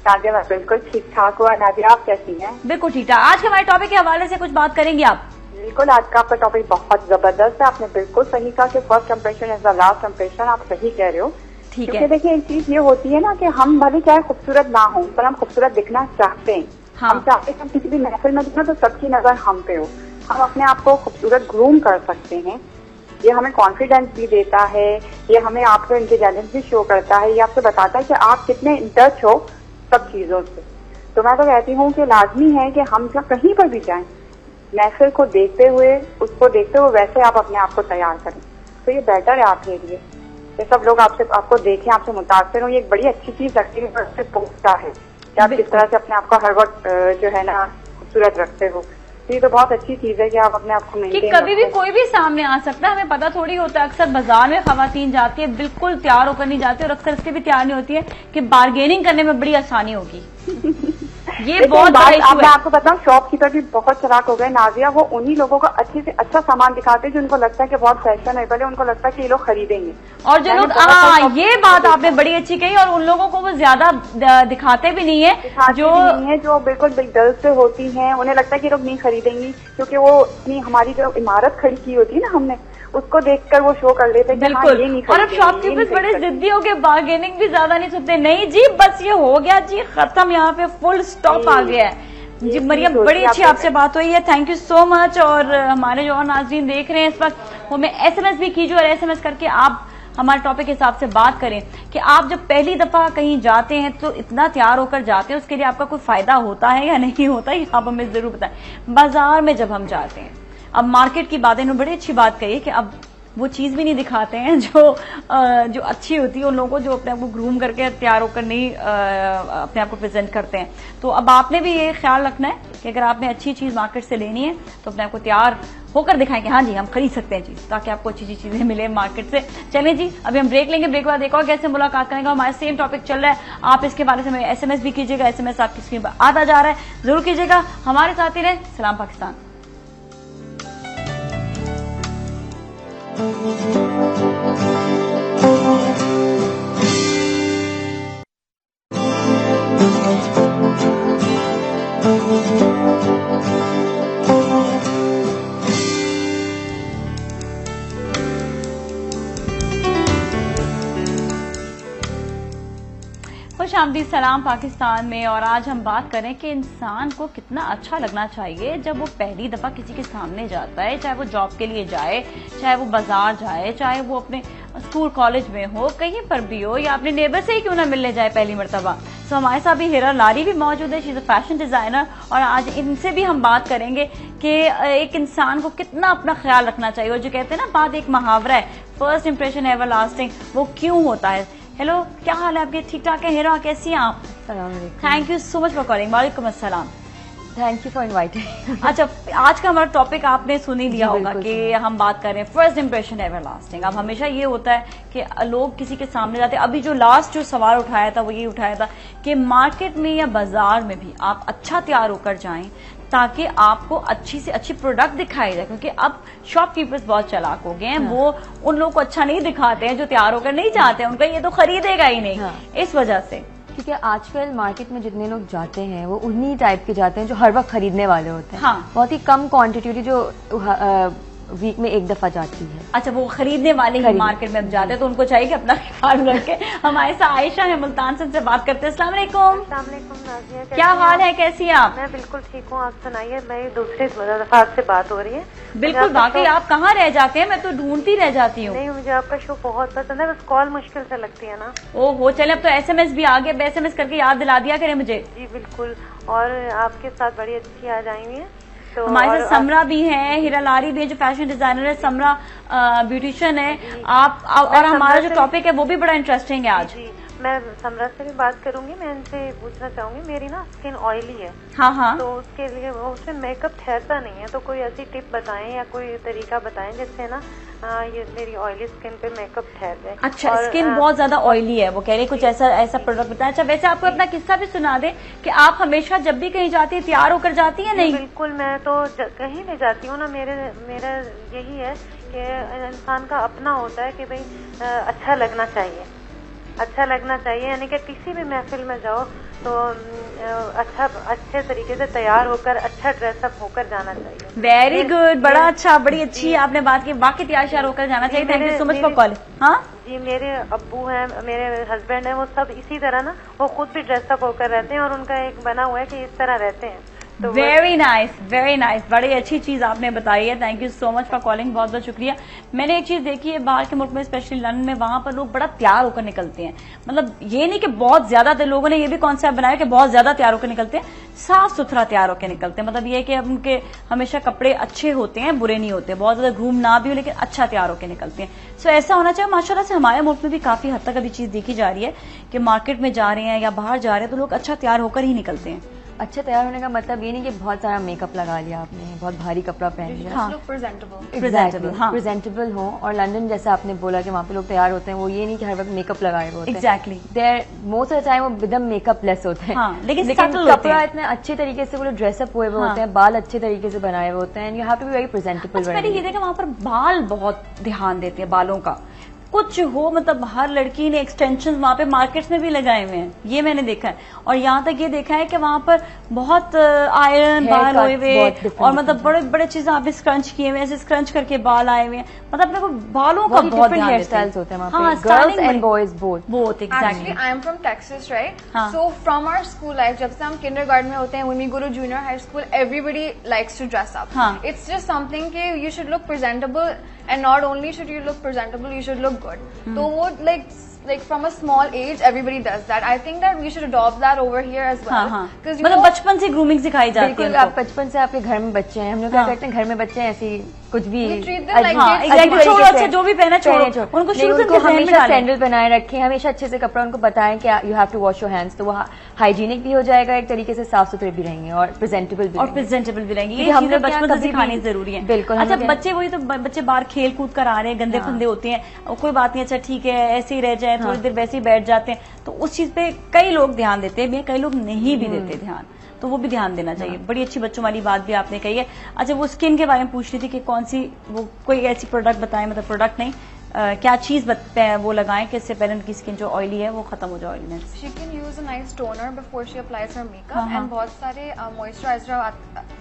नादिया मैं बिल्कुल ठीक ठाक हुआ। नादिया आप कैसी हैं? बिल्कुल ठीक ठाक। आज के हमारे टॉपिक के हवाले से कुछ बात करेंगी आप? बिल्कुल, आज का आपका टॉपिक बहुत जबरदस्त है। आपने बिल्कुल सही कहा कि first impression is the last impression. आप सही कह रहे हो। ठीक है। क्योंकि देखिए, एक चीज ये होती है ना कि हम भले चाहे खूबसूरत ना हो, पर हम खूबसूरत दिखना चाहते हैं। हाँ। हम चाहते हैं हम किसी भी महफिल में दिखना तो सबकी नजर हम पे हो। हम अपने आप को खूबसूरत ग्रूम कर सकते हैं। ये हमें कॉन्फिडेंस भी देता है, ये हमें आपको इंटेलिजेंस भी शो करता है, ये आपसे बताता है कि आप कितने इन टच हो सब चीजों से। तो मैं तो कहती हूँ कि लाजमी है कि हम जब कहीं पर भी जाएं, महफिल को देखते हुए, उसको देखते हुए वैसे आप अपने आप को तैयार करें, तो ये बेटर है आपके लिए। ये सब लोग आपको देखें, आपसे मुतासिर हो, ये एक बड़ी अच्छी चीज लगती है, उससे पूछता है कि आप किस तरह से अपने आप को हर वक्त जो है ना खूबसूरत रखते हो। तो ये तो बहुत अच्छी चीज है कि आप अपने आप को कि कभी भी कोई भी सामने आ सकता है, हमें पता थोड़ी होता है। अक्सर बाजार में खवातीन जाती है, बिल्कुल तैयार होकर नहीं जाती, और अक्सर इसलिए भी तैयार नहीं होती है कि बार्गेनिंग करने में बड़ी आसानी होगी। ये बहुत बड़ा इशू है। मैं आपको बताऊं, शॉपकीपर भी बहुत चलाक हो गए नाजिया। वो उन्हीं लोगों को अच्छे से अच्छा सामान दिखाते हैं जिनको लगता है कि बहुत फैशनेबल है, उनको लगता है कि ये लोग खरीदेंगे। और जो लोग, ये बात आपने बड़ी अच्छी कही, और उन लोगों को वो ज्यादा दिखाते भी नहीं है, जो बिल्कुल दिल से होती हैं। उन्हें लगता है कि लोग नहीं खरीदेंगी, क्योंकि वो अपनी हमारी जो इमारत खड़ी की होती है ना हमने, उसको देखकर वो शो कर लेते हैं। बिल्कुल। और अब शॉपकीपर्स बड़े जिद्दी हो गए, बार्गेनिंग भी ज्यादा नहीं सुनते। नहीं जी, बस ये हो गया जी, खत्म, यहाँ पे फुल स्टॉप आ गया है जी। मरियम, बड़ी अच्छी आपसे बात हुई है, थैंक यू सो मच। और हमारे जो और नाज़रीन देख रहे हैं इस वक्त, वो मैं SMS भी कीजिए, और SMS करके आप हमारे टॉपिक के हिसाब से बात करें कि आप जब पहली दफा कहीं जाते हैं तो इतना तैयार होकर जाते हैं, उसके लिए आपका कोई फायदा होता है या नहीं होता है, आप हमें जरूर बताएं। बाजार में जब हम जाते हैं, अब मार्केट की बातें, इन्होंने बड़ी अच्छी बात कही कि अब वो चीज भी नहीं दिखाते हैं जो अच्छी होती है उन लोगों को, जो अपने आप को ग्रूम करके तैयार होकर नहीं अपने आप को प्रेजेंट करते हैं। तो अब आपने भी ये ख्याल रखना है कि अगर आपने अच्छी चीज मार्केट से लेनी है तो अपने आप को तैयार होकर दिखाएं कि हाँ जी, हम खरीद सकते हैं चीज, ताकि आपको अच्छी चीजें मिले मार्केट से। चलें जी, अभी हम ब्रेक लेंगे, ब्रेक के बाद एक और गेस्ट से मुलाकात करेंगे। हमारा सेम टॉपिक चल रहा है, आप इसके बारे में SMS भी कीजिएगा। SMS आपकी स्क्रीन पर आता जा रहा है, जरूर कीजिएगा, हमारे साथ ही रहे। सलाम पाकिस्तान। खुशामदीद, सलाम पाकिस्तान में। और आज हम बात करें कि इंसान को कितना अच्छा लगना चाहिए जब वो पहली दफा किसी के सामने जाता है, चाहे वो जॉब के लिए जाए, चाहे वो बाजार जाए, चाहे वो अपने स्कूल कॉलेज में हो, कहीं पर भी हो, या अपने नेबर से ही क्यों ना मिलने जाए पहली मरतबा। तो हमारे साथ भी हिरा लारी भी मौजूद है, she is a fashion designer, और आज इनसे भी हम बात करेंगे कि एक इंसान को कितना अपना ख्याल रखना चाहिए। और जो कहते हैं ना, बात एक मुहावरा है, फर्स्ट इंप्रेशन एवर लास्टिंग, वो क्यों होता है। हेलो, क्या हाल है आपके? ठीक ठाक है हिरा, कैसी हैं आप? Thank you so much for calling. वालेकुम अस्सलाम, थैंक यू फॉर इनवाइटिंग। अच्छा, आज का हमारा टॉपिक आपने सुन ही लिया होगा कि हम बात कर रहे हैं फर्स्ट इंप्रेशन एवर लास्टिंग। अब हमेशा ये होता है कि लोग किसी के सामने जाते हैं। अभी जो लास्ट जो सवाल उठाया था वो ये उठाया था कि मार्केट में या बाजार में भी आप अच्छा तैयार होकर जाएं, ताकि आपको अच्छी से अच्छी प्रोडक्ट दिखाई जाए, क्योंकि अब शॉपकीपर्स बहुत चालाक हो गए हैं। वो उन लोगों को अच्छा नहीं दिखाते हैं जो तैयार होकर नहीं चाहते हैं, उनका ये तो खरीदेगा ही नहीं। इस वजह से क्योंकि आजकल मार्केट में जितने लोग जाते हैं वो उन्हीं टाइप के जाते हैं जो हर वक्त खरीदने वाले होते हैं। बहुत ही कम क्वांटिटी जो वीक में एक दफा जाती है। अच्छा, वो खरीदने वाले ही मार्केट में जाते हैं, तो उनको चाहिए कि अपना ख्याल रखे। हमारे साथ आयशा है मुल्तान से, बात करते हैं। अस्सलाम वालेकुम। नाज़िया, क्या हाल है, कैसी हैं आप? मैं बिल्कुल ठीक हूँ, आप सुनाइए। मेरी दूसरी दफा आपसे बात हो रही है। बिल्कुल, बाकी आप कहाँ रह जाते हैं, मैं तो ढूंढती रह जाती हूँ। नहीं, मुझे आपका शो बहुत पसंद है, बस कॉल मुश्किल से लगती है ना। ओहो, चले, अब तो SMS भी आ गए, SMS करके याद दिला दिया करें मुझे। जी बिल्कुल, और आपके साथ बड़ी अच्छी आज आई हुई है। तो हमारे साथ समरा भी है, हीरा लारी भी है जो फैशन डिजाइनर है, समरा ब्यूटिशियन है। आप और हमारा जो टॉपिक है वो भी बड़ा इंटरेस्टिंग है आज। जी, मैं समरा से भी बात करूंगी। मैं इनसे पूछना चाहूंगी, मेरी ना स्किन ऑयली है। हाँ। तो उसके लिए उसमें मेकअप ठहरता नहीं है, तो कोई ऐसी टिप बताएं या कोई तरीका बताएं जिससे ना ये मेरी ऑयली स्किन पे मेकअप ठहर जाए। अच्छा, स्किन बहुत ज्यादा ऑयली है, वो कह रही कुछ ऐसा प्रोडक्ट बताएं। अच्छा, वैसे आपको अपना किस्सा भी सुना दे कि आप हमेशा जब भी कहीं जाती है तैयार होकर जाती है? नहीं, बिल्कुल, मैं तो कहीं भी जाती हूँ ना, मेरा यही है कि इंसान का अपना होता है कि भाई अच्छा लगना चाहिए, अच्छा लगना चाहिए। यानी कि किसी भी महफिल में जाओ तो अच्छे तरीके से तैयार होकर, अच्छा ड्रेसअप होकर जाना चाहिए। वेरी गुड, बड़ा अच्छा, बड़ी अच्छी आपने बात की। बाकी तैयार होकर जाना चाहिए। Thank you so much for calling. हाँ जी, मेरे अब्बू हैं, मेरे हस्बैंड हैं, वो सब इसी तरह ना, वो खुद भी ड्रेसअप होकर रहते हैं और उनका एक बना हुआ है कि इस तरह रहते हैं। तो वेरी नाइस, वेरी नाइस, बड़ी अच्छी चीज आपने बताई है। Thank you so much for calling, बहुत बहुत शुक्रिया। मैंने एक चीज देखी है बाहर के मुल्क में, स्पेशली लंदन में, वहां पर लोग बड़ा तैयार होकर निकलते हैं। मतलब ये नहीं कि बहुत ज्यादा, लोगों ने ये भी कॉन्सेप्ट बनाया कि बहुत ज्यादा तैयार होकर निकलते हैं, साफ सुथरा तैयार होकर निकलते हैं। मतलब ये कि उनके हमेशा कपड़े अच्छे होते हैं, बुरे नहीं होते, बहुत ज्यादा घूम ना भी हो लेकिन अच्छा तैयार होकर निकलते हैं। सो ऐसा होना चाहिए। माशाल्लाह से हमारे मुल्क में भी काफी हद तक अभी चीज देखी जा रही है कि मार्केट में जा रहे हैं या बाहर जा रहे हैं तो लोग अच्छा तैयार होकर ही निकलते हैं। अच्छा तैयार होने का मतलब ये नहीं कि बहुत सारा मेकअप लगा लिया आपने, बहुत भारी कपड़ा पहन लिया। प्रेजेंटेबल हो। और लंदन जैसा आपने बोला कि वहाँ पे लोग तैयार होते हैं, वो ये नहीं कि हर वक्त मेकअप लगाए हुए होते हैं। Exactly, there most of the time वो विदम मेकअप लेस होते हैं। लेकिन कपड़ा इतने अच्छे तरीके से वो लोग ड्रेसअप हुए हुए होते हैं, बाल अच्छे तरीके से बनाए हुए होते हैं। You have to be very presentable. मैंने ये देखा वहाँ पर बाल बहुत ध्यान देते हैं, बालों का कुछ हो, मतलब हर लड़की ने एक्सटेंशन वहाँ पे मार्केट्स में भी लगाए हुए हैं, ये मैंने देखा है। और यहाँ तक ये देखा है कि वहाँ पर बहुत आयरन बाल हुए हुए और मतलब बड़े बड़े चीजें आपने स्क्रंच किए हुए, ऐसे स्क्रंच करके बाल आए हुए हैं। मतलब अपने को बालों का बहुत ध्यान हेयर स्टाइल्स होते हैं। हाँ, girls and boys both. Actually, I am from Texas, right? So from our school life, जब से हम kindergarten में होते हैं, when we go to junior high school, everybody likes to dress up. It's just something कि you should look presentable, and not only should you look presentable, you should look good. So वो like from a small age everybody does that. I think that we should adopt that over here as well. मतलब बचपन से grooming सिखाई जाती है। बिल्कुल, आप बचपन से आपके घर में बच्चे हैं, हम लोग क्या करते हैं घर में बच्चे हैं ऐसी कुछ भी छोड़ो, अच्छा जो भी पहना छोड़ो, उनको शुरू से हमेशा सैंडल बनाए रखें, हमेशा अच्छे से कपड़ा उनको बताएं कि you have to wash your hands, तो वो हाइजीनिक भी हो जाएगा, एक तरीके से साफ सुथरे भी रहेंगे और प्रेजेंटेबल भी रहेंगे। ये हम लोग बचपन से सिखानी जरूरी है। बिल्कुल। अच्छा, बच्चे वही तो बच्चे बाहर खेल कूद कर आ रहे हैं, गंदे फंदे होते हैं, कोई बात नहीं, अच्छा ठीक है ऐसे ही रह जाए, थोड़ी देर वैसे ही बैठ जाते हैं, तो उस चीज पे कई लोग ध्यान देते हैं, कई लोग नहीं भी देते ध्यान, तो वो भी ध्यान देना चाहिए। बड़ी अच्छी बच्चों वाली बात भी आपने कही है। अच्छा, वो स्किन के बारे में पूछ रही थी कि कौन सी वो कोई ऐसी प्रोडक्ट बताएं, मतलब प्रोडक्ट नहीं, क्या चीज वो लगाएं कि इससे पहले उनकी स्किन जो ऑयली है वो खत्म हो जाए oiliness. She can use a nice toner before she applies her makeup, and बहुत सारे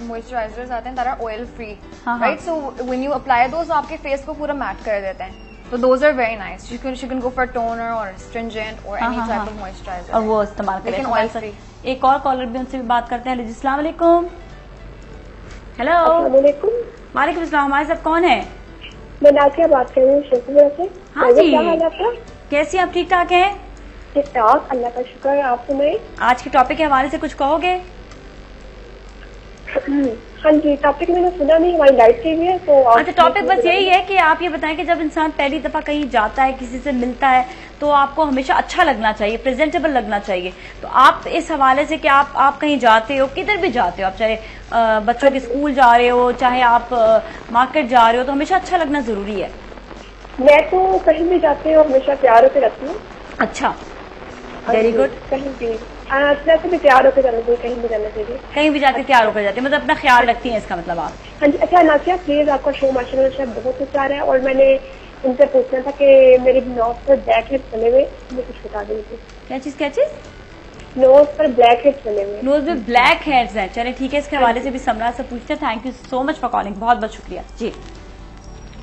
moisturizers आते हैं that are oil free, right? So when you apply those, आपके फेस को पूरा मैट कर देते हैं, तो those are very nice. She can go for toner or astringent or any type of moisturizer. और वो इस्तेमाल करें। लेकिन oil free। एक और कॉलर भी, उनसे भी बात करते हैं। अस्सलाम वालेकुम। हेलो। वालेकुम अस्सलाम। हमारे साथ कौन है? मैं नाज़िया बात कर रही हूँ शेखपुरा से। हाँ जी, क्या हाल है आपका? कैसी आप? ठीक ठाक हैं? ठीक ठाक, अल्लाह का शुक्र है। आप सुनाइए। आज के टॉपिक के हवाले से कुछ कहोगे? हाँ जी, टॉपिक मैंने सुना नहीं, हमारी लाइट की भी है तो। अच्छा, टॉपिक बस यही है कि आप ये बताएं कि जब इंसान पहली दफा कहीं जाता है, किसी से मिलता है, तो आपको हमेशा अच्छा लगना चाहिए, प्रेजेंटेबल लगना चाहिए। तो आप इस हवाले से कि आप कहीं जाते हो, किधर भी जाते हो, आप चाहे बच्चों के स्कूल जा रहे हो, चाहे आप मार्केट जा रहे हो, तो हमेशा अच्छा लगना जरूरी है। मैं तो कहीं भी जाती हूँ हमेशा तैयार होकर रहती हूँ। अच्छा, वेरी गुड। कहीं भी वैसे भी तैयार होकर जाना चाहिए, कहीं भी जाना चाहिए, कहीं भी जाके तैयार होकर जाते हैं, मतलब अपना ख्याल रखती हैं, इसका मतलब आप। हाँ जी। अच्छा नासिया प्लीज, आपका शो माशाल्लाह बहुत अच्छा रहा है और मैंने उनसे पूछना था कि मेरी नोज पर ब्लैक हेड्स बने हुए, मुझे कुछ बता दीजिए। क्या चीज? नोज पर ब्लैक हेड्स बने हुए। नोज में ब्लैक हेड्स हैं, चले ठीक है, इसके हवाले से भी समरा से पूछते हैं। Thank you so much for calling, बहुत बहुत शुक्रिया जी।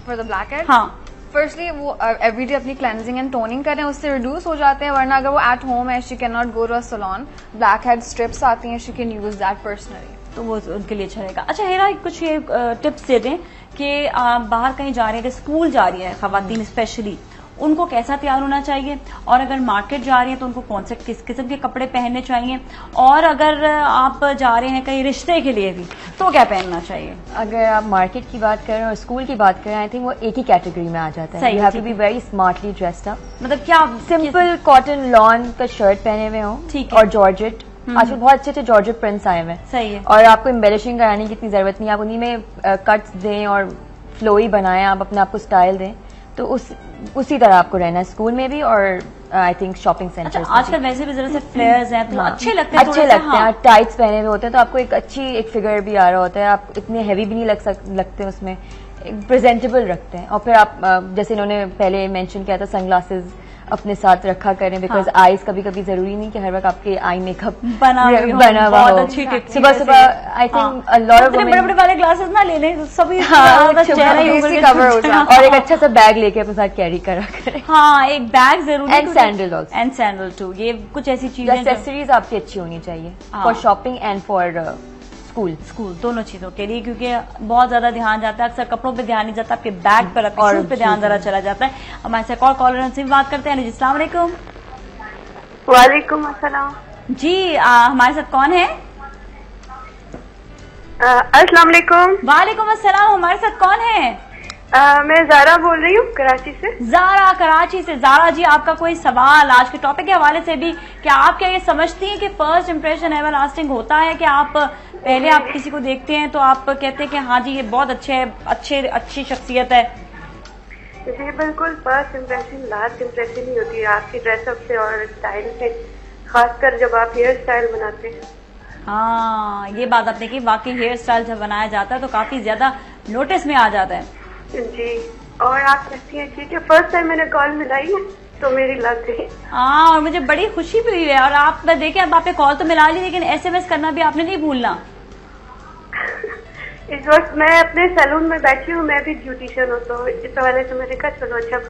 फॉर द ब्लैक हेड्स, हाँ, फर्स्टली वो एवरीडे अपनी क्लेंजिंग एंड टोनिंग करें, उससे रिड्यूस हो जाते हैं, वरना अगर वो एट होम है, she can not go to a salon, black head strips आती हैं, she can use that personally, तो वो उनके लिए अच्छा रहेगा। अच्छा हेरा, कुछ ये टिप्स दे दें कि बाहर कहीं जा रहे हैं, स्कूल जा रही है खवातीन स्पेशली, उनको कैसा तैयार होना चाहिए, और अगर मार्केट जा रही है तो उनको कौन से किस किस्म के कपड़े पहनने चाहिए, और अगर आप जा रहे हैं कहीं रिश्ते के लिए भी तो क्या पहनना चाहिए? अगर आप मार्केट की बात करें और स्कूल की बात करें, आई थिंक वो एक ही कैटेगरी में आ जाता है। You have to be very smartly dressed up, मतलब क्या सिंपल कॉटन लॉन का शर्ट पहने हुए हो, ठीक है, और जॉर्जेट, आजकल बहुत अच्छे अच्छे जॉर्जेट प्रिंट्स आए हुए हैं, सही है, और आपको एम्बेलिशिंग कराने की इतनी जरूरत नहीं है, आप उन्हीं में कट्स दें और फ्लोई बनाएं, आप अपने आप को स्टाइल दें, तो उसी तरह आपको रहना है स्कूल में भी और आई थिंक शॉपिंग सेंटर। अच्छा, आजकल वैसे भी जरा से फ्लेयर्स हैं तो अच्छे लगते हैं, हाँ, टाइट्स पहने हुए होते हैं तो आपको एक अच्छी एक फिगर भी आ रहा होता है, आप इतने हैवी भी नहीं लगते उसमें, प्रेजेंटेबल रखते हैं। और फिर आप जैसे इन्होंने पहले मेंशन किया था, सनग्लासेस अपने साथ रखा करें, बिकॉज आईज कभी कभी जरूरी नहीं कि हर वक्त आपके आई मेकअप बना हुआ हो। सुबह सुबह आई थिंक बड़े बड़े वाले ग्लासेस ना ले लें, सभी कवर हो जाए, और एक अच्छा सा बैग लेके अपने साथ कैरी करा करें। हाँ, एक बैग जरूर, and sandal also, and sandal too, ये कुछ ऐसी चीजें, एक्सेसरीज आपकी अच्छी होनी चाहिए for shopping and for school, दोनों चीजों के लिए, क्योंकि बहुत ज्यादा ध्यान जाता है, अक्सर कपड़ों पे ध्यान नहीं जाता, आपके बैग पर, आपके शूज पे ध्यान जरा चला जाता है। हमारे साथ और कॉलर से भी बात करते हैं। अस्सलाम वालेकुम। वालेकुम अस्सलाम जी, हमारे साथ कौन है? अस्सलाम वालेकुम। वालेकुम अस्सलाम, हमारे साथ कौन है? मैं ज़ारा बोल रही हूँ कराची से। ज़ारा कराची से। ज़ारा जी, आपका कोई सवाल आज के टॉपिक के हवाले से भी, क्या आप क्या ये समझती हैं कि फर्स्ट इंप्रेशन एवर लास्टिंग होता है, कि आप पहले आप किसी को देखते हैं तो आप कहते हैं कि हाँ जी ये बहुत अच्छे है, अच्छी शख्सियत है? जी बिल्कुल, फर्स्ट इंप्रेशन लास्ट इंप्रेशन ही होती है आपकी ड्रेसअप से और स्टाइल से, खासकर जब आप हेयर स्टाइल बनाते हैं। हाँ, ये बात आपने की, वाकई हेयर स्टाइल जब बनाया जाता है तो काफी ज्यादा नोटिस में आ जाता है जी। और आप कहती हैं ठीक है, फर्स्ट टाइम मैंने कॉल मिलाई है तो मेरी लग गई। हाँ, और मुझे बड़ी खुशी भी हुई है। और आप देखिए, अब आपने कॉल तो मिला ली, लेकिन SMS करना भी आपने नहीं भूलना। इस वक्त मैं अपने सैलून में बैठी हूँ, मैं भी ब्यूटिशियन हूँ, तो इस हवाले से मैंने कहा चलो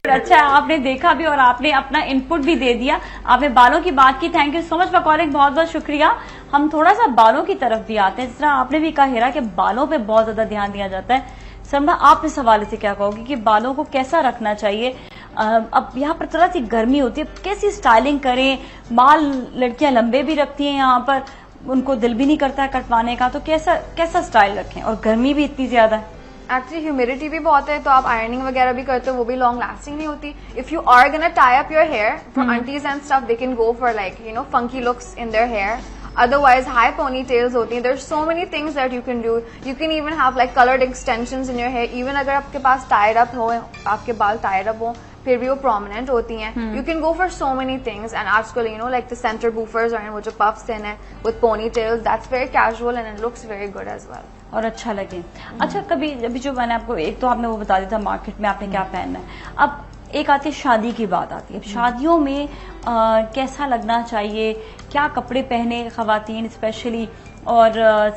अच्छा आपने देखा भी और आपने अपना इनपुट भी दे दिया। आपने बालों की बात की, thank you so much for calling, बहुत बहुत शुक्रिया। हम थोड़ा सा बालों की तरफ भी आते हैं, जिस तरह आपने भी कहा हेरा कि बालों पे बहुत ज्यादा ध्यान दिया जाता है। समझा, आप इस हवाले से क्या कहोगे कि बालों को कैसा रखना चाहिए? अब यहाँ पर थोड़ा सी गर्मी होती है, कैसी स्टाइलिंग करें? बाल लड़कियां लंबे भी रखती हैं, यहाँ पर उनको दिल भी नहीं करता है कटवाने का, तो कैसा स्टाइल रखें? और गर्मी भी इतनी ज्यादा है, एक्चुअली ह्यूमिडिटी भी बहुत है, तो आप आयरनिंग वगैरह भी करते हो, वो भी लॉन्ग लास्टिंग नहीं होती। If you are gonna tie up your hair, for aunties and stuff, they can go for like you know funky looks in their hair. Otherwise, high ponytails होती हैं. There's so many things that you can do. You can even have like colored extensions in your hair. Even अगर आपके पास tied up हो, आपके बाल tied up हो, फिर भी वो prominent होती हैं. You can go for so many things. And आजकल you know like the center boofers और वो जो puffs in है with ponytails, that's very casual and it looks very good as well. और अच्छा लगे। अच्छा, कभी अभी जो मैंने आपको एक तो आपने वो बता दिया था मार्केट में आपने क्या पहनना है, अब एक आती है शादी की बात आती है। शादियों में कैसा लगना चाहिए, क्या कपड़े पहने खवातीन स्पेशली? और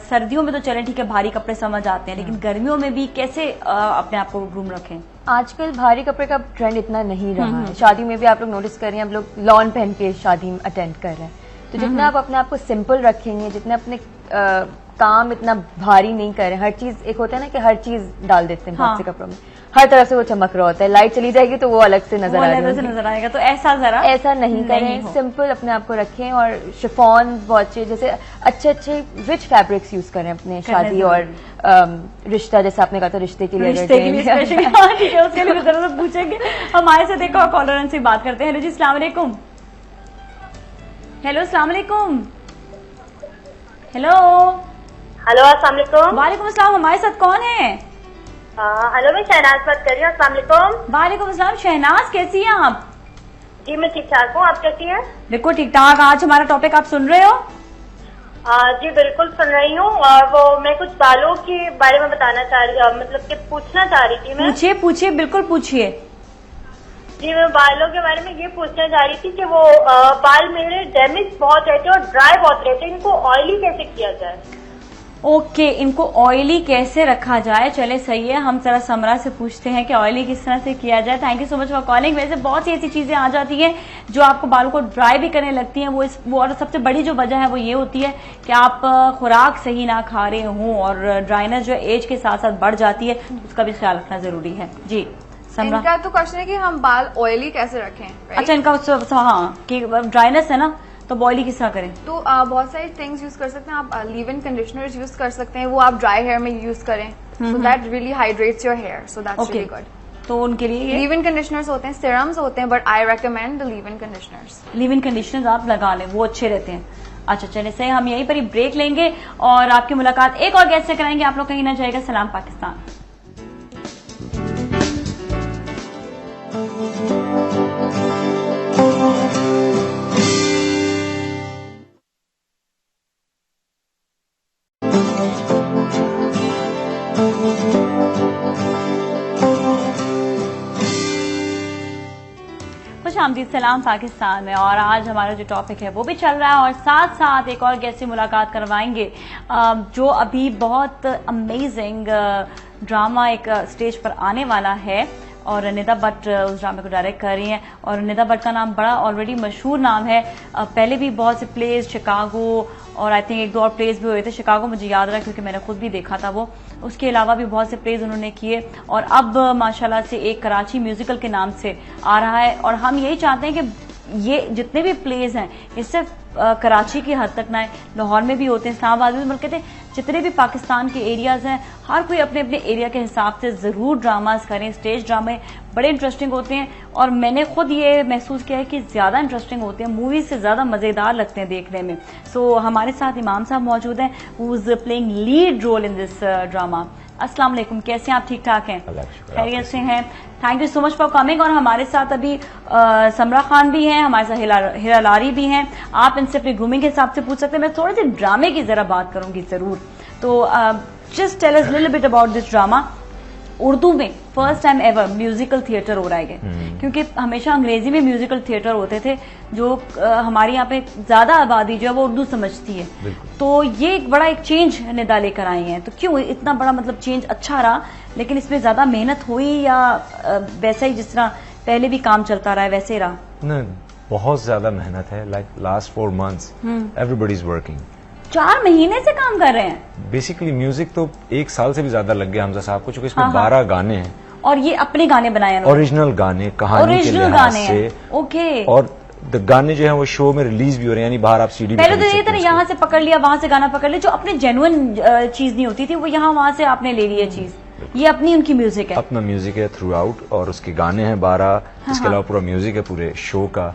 सर्दियों में तो चले ठीक है, भारी कपड़े समझ आते हैं, लेकिन गर्मियों में भी कैसे अपने आप को ग्रूम रखें? आजकल भारी कपड़े का ट्रेंड इतना नहीं रहा है। शादी में भी आप लोग नोटिस कर रहे हैं, आप लोग लॉन पहन के शादी अटेंड कर रहे हैं, तो जितना आप अपने आप को सिंपल रखेंगे, जितना अपने काम इतना भारी नहीं कर रहे, हर चीज एक होता है ना कि हर चीज डाल देते हैं बहुत से कपड़ों में, हर तरफ से वो चमक रहा होता है, लाइट चली जाएगी तो वो अलग से नजर आएगा, तो ऐसा नहीं करें, सिंपल अपने आप को रखें। और शिफॉन वॉचे जैसे अच्छे अच्छे रिच फैब्रिक्स यूज करें अपने शादी और रिश्ता, जैसे आपने कहा था रिश्ते के लिए उसके लिए जरूर पूछेंगे। हमारे से देखो कॉलर से बात करते हैं। हेलो जी, अस्सलाम वालेकुम। हेलो, अस्सलाम वालेकुम। हेलो अस्सलाम वालेकुम। वालेकुम अस्सलाम, हमारे साथ कौन है? हेलो, मैं शहनाज बात कर रही हूँ। अस्सलाम वालेकुम। वालेकुम अस्सलाम। शहनाज, कैसी हैं आप? जी मैं ठीक ठाक हूँ, आप कैसी हैं? बिल्कुल ठीक ठाक। आज हमारा टॉपिक आप सुन रहे हो? जी बिल्कुल सुन रही हूँ। और वो मैं कुछ बालों के बारे में बताना चाह रही, मतलब कि पूछना चाह रही थी मैं। पूछिए पूछिए, बिल्कुल पूछिए। जी मैं बालों के बारे में ये पूछना चाह रही थी कि वो बाल मेरे डैमेज बहुत रहते हैं और ड्राई बहुत रहते हैं, इनको ऑयली कैसे किया जाए? ओके, इनको ऑयली कैसे रखा जाए? चले सही है, हम जरा समरा से पूछते हैं कि ऑयली किस तरह से किया जाए। Thank you so much for calling. वैसे बहुत सी ऐसी चीजें आ जाती हैं जो आपको बालों को ड्राई भी करने लगती हैं। वो और सबसे बड़ी जो वजह है वो ये होती है कि आप खुराक सही ना खा रहे हों, और ड्राइनेस जो एज के साथ साथ बढ़ जाती है, उसका भी ख्याल रखना जरूरी है। जी समरा, इनका तो क्वेश्चन है कि हम बाल ऑयली कैसे रखें, right? अच्छा इनका हाँ कि ड्राइनेस है ना, तो ऑयली किस तरह करें? तो बहुत सारी थिंग्स यूज कर सकते हैं आप। लीव इन कंडीशनर्स यूज कर सकते हैं, वो आप ड्राई हेयर में यूज करें, so that really hydrates your hair, so that's really good. तो उनके लिए लीव इन कंडीशनर्स होते हैं, सीरम्स होते हैं, but I recommend the leave in conditioners. Leave in conditioners आप लगा लें, वो अच्छे रहते हैं। अच्छा चलिए सही, हम यहीं पर ही ब्रेक लेंगे और आपकी मुलाकात एक और गेस्ट से कराएंगे। आप लोग कहीं ना जाएगा। सलाम पाकिस्तान। खुशामदीद, सलाम पाकिस्तान में। और आज हमारा जो टॉपिक है वो भी चल रहा है और साथ साथ एक और गेस्ट से मुलाकात करवाएंगे जो अभी बहुत अमेजिंग ड्रामा एक स्टेज पर आने वाला है, और निदा भट्ट उस ड्रामे को डायरेक्ट कर रही हैं। और निदा भट्ट का नाम बड़ा ऑलरेडी मशहूर नाम है, पहले भी बहुत से प्लेज शिकागो और आई थिंक एक दो और प्लेज भी हुए थे। शिकागो मुझे याद रहा क्योंकि मैंने खुद भी देखा था वो। उसके अलावा भी बहुत से प्लेज उन्होंने किए और अब माशाल्लाह से एक कराची म्यूजिकल के नाम से आ रहा है। और हम यही चाहते हैं कि ये जितने भी प्लेज हैं ये सिर्फ कराची की हद तक ना है, लाहौर में भी होते हैं, इस्लामाबाद में, बल्कि कहते हैं जितने भी पाकिस्तान के एरियाज हैं हर कोई अपने अपने एरिया के हिसाब से जरूर ड्रामास करें। स्टेज ड्रामे बड़े इंटरेस्टिंग होते हैं और मैंने खुद ये महसूस किया है कि ज्यादा इंटरेस्टिंग होते हैं, मूवीज से ज्यादा मजेदार लगते हैं देखने में। सो हमारे साथ इमाम साहब मौजूद हैं, who is playing lead role in this drama. अस्सलाम वालेकुम, कैसे हैं आप? ठीक ठाक हैं? खैरियत से हैं? Thank you so much for coming. और हमारे साथ अभी समरा खान भी हैं, हमारे साथ हिरा लारी भी हैं। आप इनसे अपनी ग्रूमिंग के हिसाब से पूछ सकते हैं। मैं थोड़े से ड्रामे की जरा बात करूंगी जरूर। तो just tell us little bit about this drama. Urdu में first time ever musical theatre हो रहा है, क्योंकि हमेशा अंग्रेजी में म्यूजिकल थिएटर होते थे जो हमारे यहाँ पे ज्यादा आबादी जो है वो उर्दू समझती है। तो ये एक बड़ा एक चेंज निदा लेकर आई हैं। तो क्यों इतना बड़ा मतलब चेंज अच्छा रहा, लेकिन इसमें ज्यादा मेहनत हुई या वैसा ही जिस तरह पहले भी काम चलता रहा है वैसे ही रहा? नहीं, बहुत ज्यादा मेहनत है। Like last 4 months everybody is working. 4 महीने से काम कर रहे हैं। बेसिकली म्यूजिक तो 1 साल से भी ज्यादा लग गया हमजा साहब को, चूंकि इसमें 12 गाने हैं और ये अपने गाने बनाए, ओरिजिनल गाने, कहानी के लिहाज से। ओके। और गाने जो है वो शो में रिलीज भी हो रहे हैं, यानी बाहर आप सीडी पहले तो ये था यहाँ से पकड़ लिया, वहां से गाना पकड़ लिया, जो अपने जेन्युइन चीज नहीं होती थी वो यहाँ वहां से आपने ले लिया चीज। ये अपनी उनकी म्यूजिक है, अपना म्यूजिक है थ्रू आउट, और उसके गाने हैं 12। इसके अलावा पूरा म्यूजिक है पूरे शो का।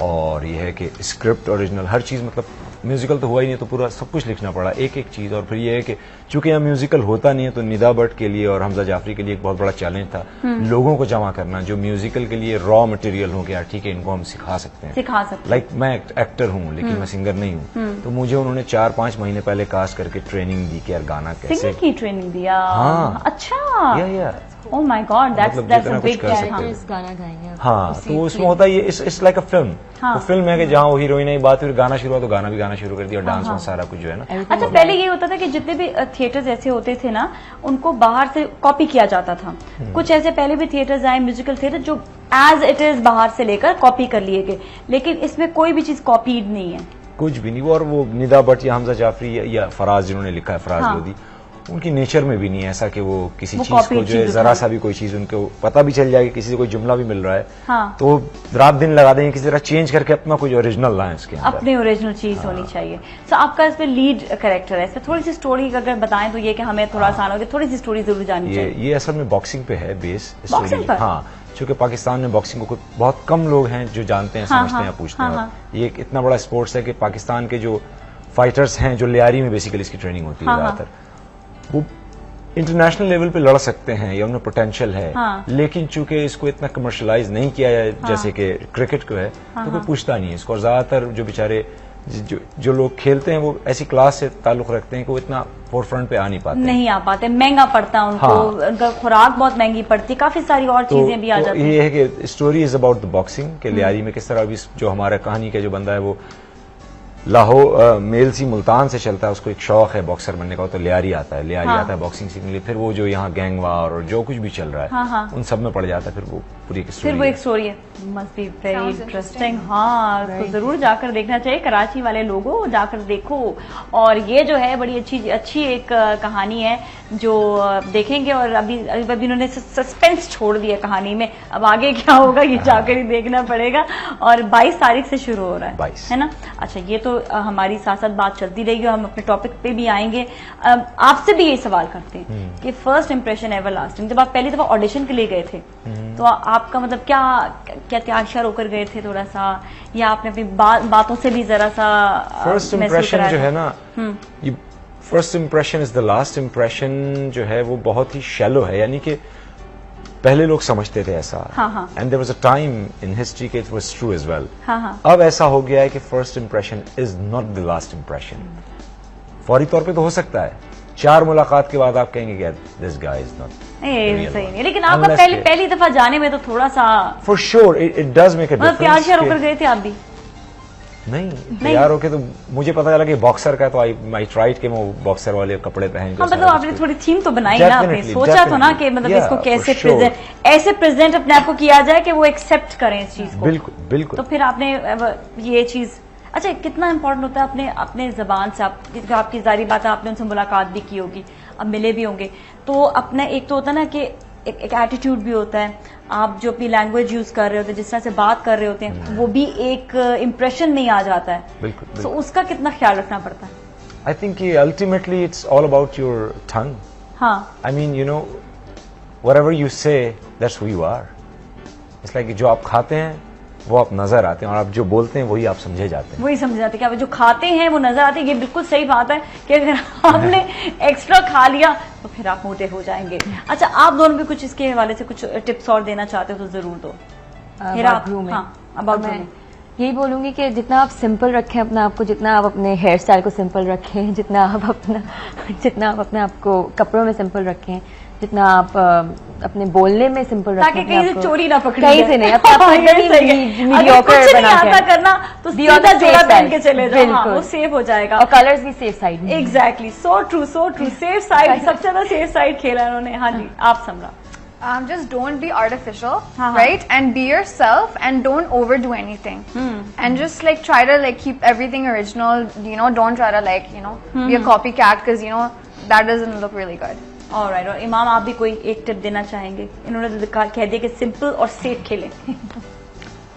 और ये है कि स्क्रिप्ट ओरिजिनल, हर चीज, मतलब म्यूजिकल तो हुआ ही नहीं तो पूरा सब कुछ लिखना पड़ा, एक एक चीज। और फिर ये है कि चूंकि यहाँ म्यूजिकल होता नहीं है तो निदा भट्ट के लिए और हमजा जाफरी के लिए एक बहुत बड़ा चैलेंज था लोगों को जमा करना जो म्यूजिकल के लिए रॉ मटेरियल हो गया। ठीक है, इनको हम सिखा सकते हैं, लाइक मैं एक्टर हूँ लेकिन मैं सिंगर नहीं हूँ। तो मुझे उन्होंने 4-5 महीने पहले कास्ट करके ट्रेनिंग दी कि यार गाना कैसे की ट्रेनिंग दिया। हाँ, अच्छा, या oh my God, that's a big गाना गाएंगे। हाँ, तो उसमें होता है ये इट्स लाइक अ फिल्म। तो फिल्म है कि जहाँ वो हीरोइन की बात, फिर गाना शुरू हुआ तो गाना भी गाना शुरू कर दिया, डांस में सारा कुछ जो है ना। अच्छा, पहले ये होता था कि जितने भी थिएटर्स ऐसे होते थे ना उनको बाहर से कॉपी किया जाता था। कुछ ऐसे पहले भी थिएटर्स आए म्यूजिकल थिएटर जो एज इट इज बाहर से लेकर कॉपी कर लिए गए, लेकिन इसमें कोई भी चीज कॉपीड नहीं है, कुछ भी नहीं। और वो निदा भट्ट या हमजा जाफरी या फराज जिन्होंने लिखा है, फराज लोधी, उनकी नेचर में भी नहीं है ऐसा कि वो किसी चीज को जो है जरा सा भी कोई चीज उनको पता भी चल जाएगी, किसी से कोई जुमला भी मिल रहा है तो रात दिन लगा देंगे किसी तरह चेंज करके अपना कोई ओरिजिनल लाए इसके अंदर, अपनी ओरिजिनल चीज होनी चाहिए। तो आपका इसमें लीड कैरेक्टर है, इसमें थोड़ी सी स्टोरी अगर बताएं तो ये कि हमें थोड़ा आसान होगी, थोड़ी सी स्टोरी जरूर जानी चाहिए। ये असल में बॉक्सिंग पे है बेस स्टोरी। हाँ, चूंकि पाकिस्तान में बॉक्सिंग को बहुत कम लोग हैं जो जानते हैं, समझते हैं, पूछते हैं। ये एक इतना बड़ा स्पोर्ट्स है कि पाकिस्तान के जो फाइटर्स हैं जो लियारी में बेसिकली इसकी ट्रेनिंग होती है ज्यादातर, वो इंटरनेशनल लेवल पे लड़ सकते हैं या उनमें पोटेंशियल है, लेकिन चूंकि इसको इतना कमर्शलाइज नहीं किया है जैसे कि क्रिकेट को है, तो कोई पूछता नहीं है इसको। और ज्यादातर जो बेचारे जो लोग खेलते हैं वो ऐसी क्लास से ताल्लुक रखते हैं कि वो इतना फोरफ्रंट पे आ नहीं पाते, नहीं आ पाते, महंगा पड़ता है उनको, उनका खुराक बहुत महंगी पड़ती है, काफी सारी और चीजें भी आ जाती हैं। ये है कि story is about the boxing के लियारी में किस तरह अभी जो हमारा कहानी का जो बंदा है वो लाहौर मेलसी मुल्तान से चलता है, उसको एक शौक है बॉक्सर बनने का, तो लियारी आता है बॉक्सिंग सीखने के लिए। फिर वो जो यहाँ गैंग वार और जो कुछ भी चल रहा है उन सब में पड़ जाता है, फिर वो पूरी एक स्टोरी है। Must be very interesting. हाँ, तो जरूर जाकर देखना चाहिए, कराची वाले लोगों जाकर देखो। और ये जो है बड़ी अच्छी एक कहानी है जो देखेंगे। और अभी इन्होंने सस्पेंस छोड़ दिया कहानी में, अब आगे क्या होगा ये जाकर ही देखना पड़ेगा। और 22 तारीख से शुरू हो रहा है ना? अच्छा, ये तो हमारी साथ साथ बात चलती रहेगी, हम अपने टॉपिक पे भी आएंगे। आपसे भी ये सवाल करते हैं कि फर्स्ट इंप्रेशन एवर लास्टिंग, जब आप पहली दफा ऑडिशन के लिए गए थे तो आपका मतलब क्या त्यागशार होकर गए थे थोड़ा सा, या आपने अपनी बातों से भी जरा सा फर्स्ट इंप्रेशन जो है ना, first impression is the last impression जो है वो बहुत ही शैलो है, यानी कि पहले लोग समझते थे ऐसा, and there was a time in history के it was true as well. अब ऐसा हो गया है कि first impression is not the last impression. फौरी तौर पे तो हो सकता है 4 मुलाकात के बाद आप कहेंगे कि दिस गाय इज नॉट सही नहीं, लेकिन आपका पहली दफा जाने में तो थोड़ा सा for sure it does make a difference. प्यार श्यार होकर गए थे आप भी? नहीं, तैयार होके तो मुझे पता चला कि बॉक्सर का, तो आई ट्राइड के मैं बॉक्सर वाले कपड़े पहन के। मतलब आपने थोड़ी थीम तो बनाई ना, आपने सोचा तो ना कि मतलब इसको कैसे ऐसे प्रेजेंट अपने आप को किया जाए कि वो एक्सेप्ट करें इस चीज को। बिल्कुल बिल्कुल। तो फिर आपने ये चीज, अच्छा कितना इम्पोर्टेंट होता है अपने जबान से, आपकी जारी बात है, आपने उनसे मुलाकात भी की होगी, अब मिले भी होंगे, तो अपना एक तो होता है ना कि एक एटीट्यूड भी होता है, आप जो अपनी लैंग्वेज यूज कर रहे होते हैं, जिस तरह से बात कर रहे होते हैं, वो भी एक इम्प्रेशन नहीं आ जाता है। बिल्कुल। तो उसका कितना ख्याल रखना पड़ता है? I think ultimately it's all about your tongue. हाँ, I mean you know whatever you say that's who you are. It's like जो आप खाते हैं वो आप नजर आते हैं, और आप जो बोलते हैं वही आप समझे जाते हैं। वही समझे जाते हैं कि आप जो खाते हैं वो नजर आते हैं। ये बिल्कुल सही बात है कि अगर आपने एक्स्ट्रा खा लिया तो फिर आप मोटे हो जाएंगे। अच्छा, आप दोनों भी कुछ इसके हवाले से कुछ टिप्स और देना चाहते हो तो जरूर दो। यही बोलूंगी कि जितना आप सिंपल रखें अपना आपको, जितना आप अपने हेयर स्टाइल को सिंपल रखें, जितना आप अपने आप को कपड़ों में सिंपल रखें, जितना आप अपने बोलने में सिंपल रखें, ताकि कहीं से चोरी ना पकड़े, कहीं से नहीं, आता करना तो सीधा जोड़ा पहन के चले जाओ, हाँ, वो सेफ हो जाएगा। और कलर्स भी सेफ साइड में। Exactly, so true safe side, सबसे ज्यादा सेफ साइड खेला इन्होंने। हाँ जी, आप समरा। Just don't be artificial, right? And be yourself, and don't overdo anything. And just like try to like keep everything original. You know, don't try to like be a copycat, because that doesn't look really good. Alright, और इमाम आप भी कोई एक tip देना चाहेंगे? इन्होंने कह दिया कि सिंपल और सेफ खेलें।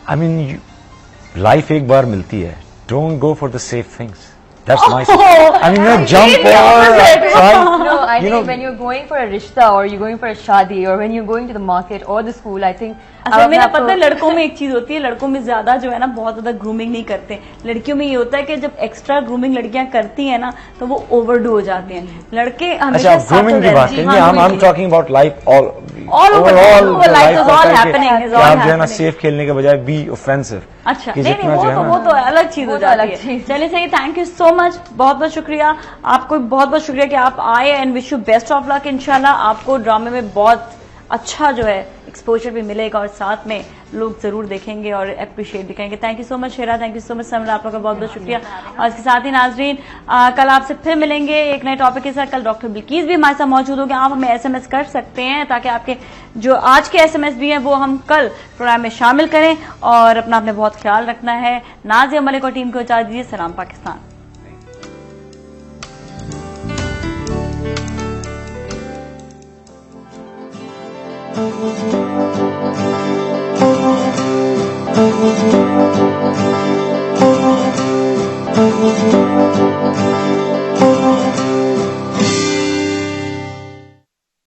I mean, लाइफ एक बार मिलती है. Don't go for the safe things. That's my I mean, jump or try. No, I think when you're going for a rishta or you're going for a shadi or when you're going to the market or the school, I think असल में पता है लड़कों में एक चीज होती है, लड़कों में ज्यादा जो है ना बहुत ज्यादा ग्रूमिंग नहीं करते। लड़कियों में ये होता है कि जब एक्स्ट्रा ग्रूमिंग लड़कियां करती हैं ना तो वो ओवरडू हो जाते हैं। लड़के हमेशा ग्रूमिंग की बात करेंगे, I'm talking about life all life is all happening, आप जो है ना सेफ खेलने के बजाय बी ऑफेंसिव। अच्छा, नहीं वो तो अलग चीज हो जाती है। चलिए सही, थैंक यू सो मच, बहुत बहुत शुक्रिया आपको, बहुत बहुत शुक्रिया कि आप आए, and wish you best of luck. इंशाल्लाह आपको ड्रामे में बहुत अच्छा जो है एक्सपोजर भी मिलेगा और साथ में लोग जरूर देखेंगे और अप्रिशिएट भी करेंगे। Thank you so much Shera, thank you so much Samra, आप लोगों का बहुत बहुत शुक्रिया। और इसके साथ ही नाजरीन, कल आपसे फिर मिलेंगे एक नए टॉपिक के साथ। कल डॉक्टर बिल्कीस भी हमारे साथ मौजूद होंगे। आप हमें SMS कर सकते हैं ताकि आपके जो आज के SMS भी हैं वो हम कल प्रोग्राम में शामिल करें। और अपना आपने बहुत ख्याल रखना है। नाज़िया मलिक और टीम को इजाजत दीजिए। सलाम पाकिस्तान। Thank you.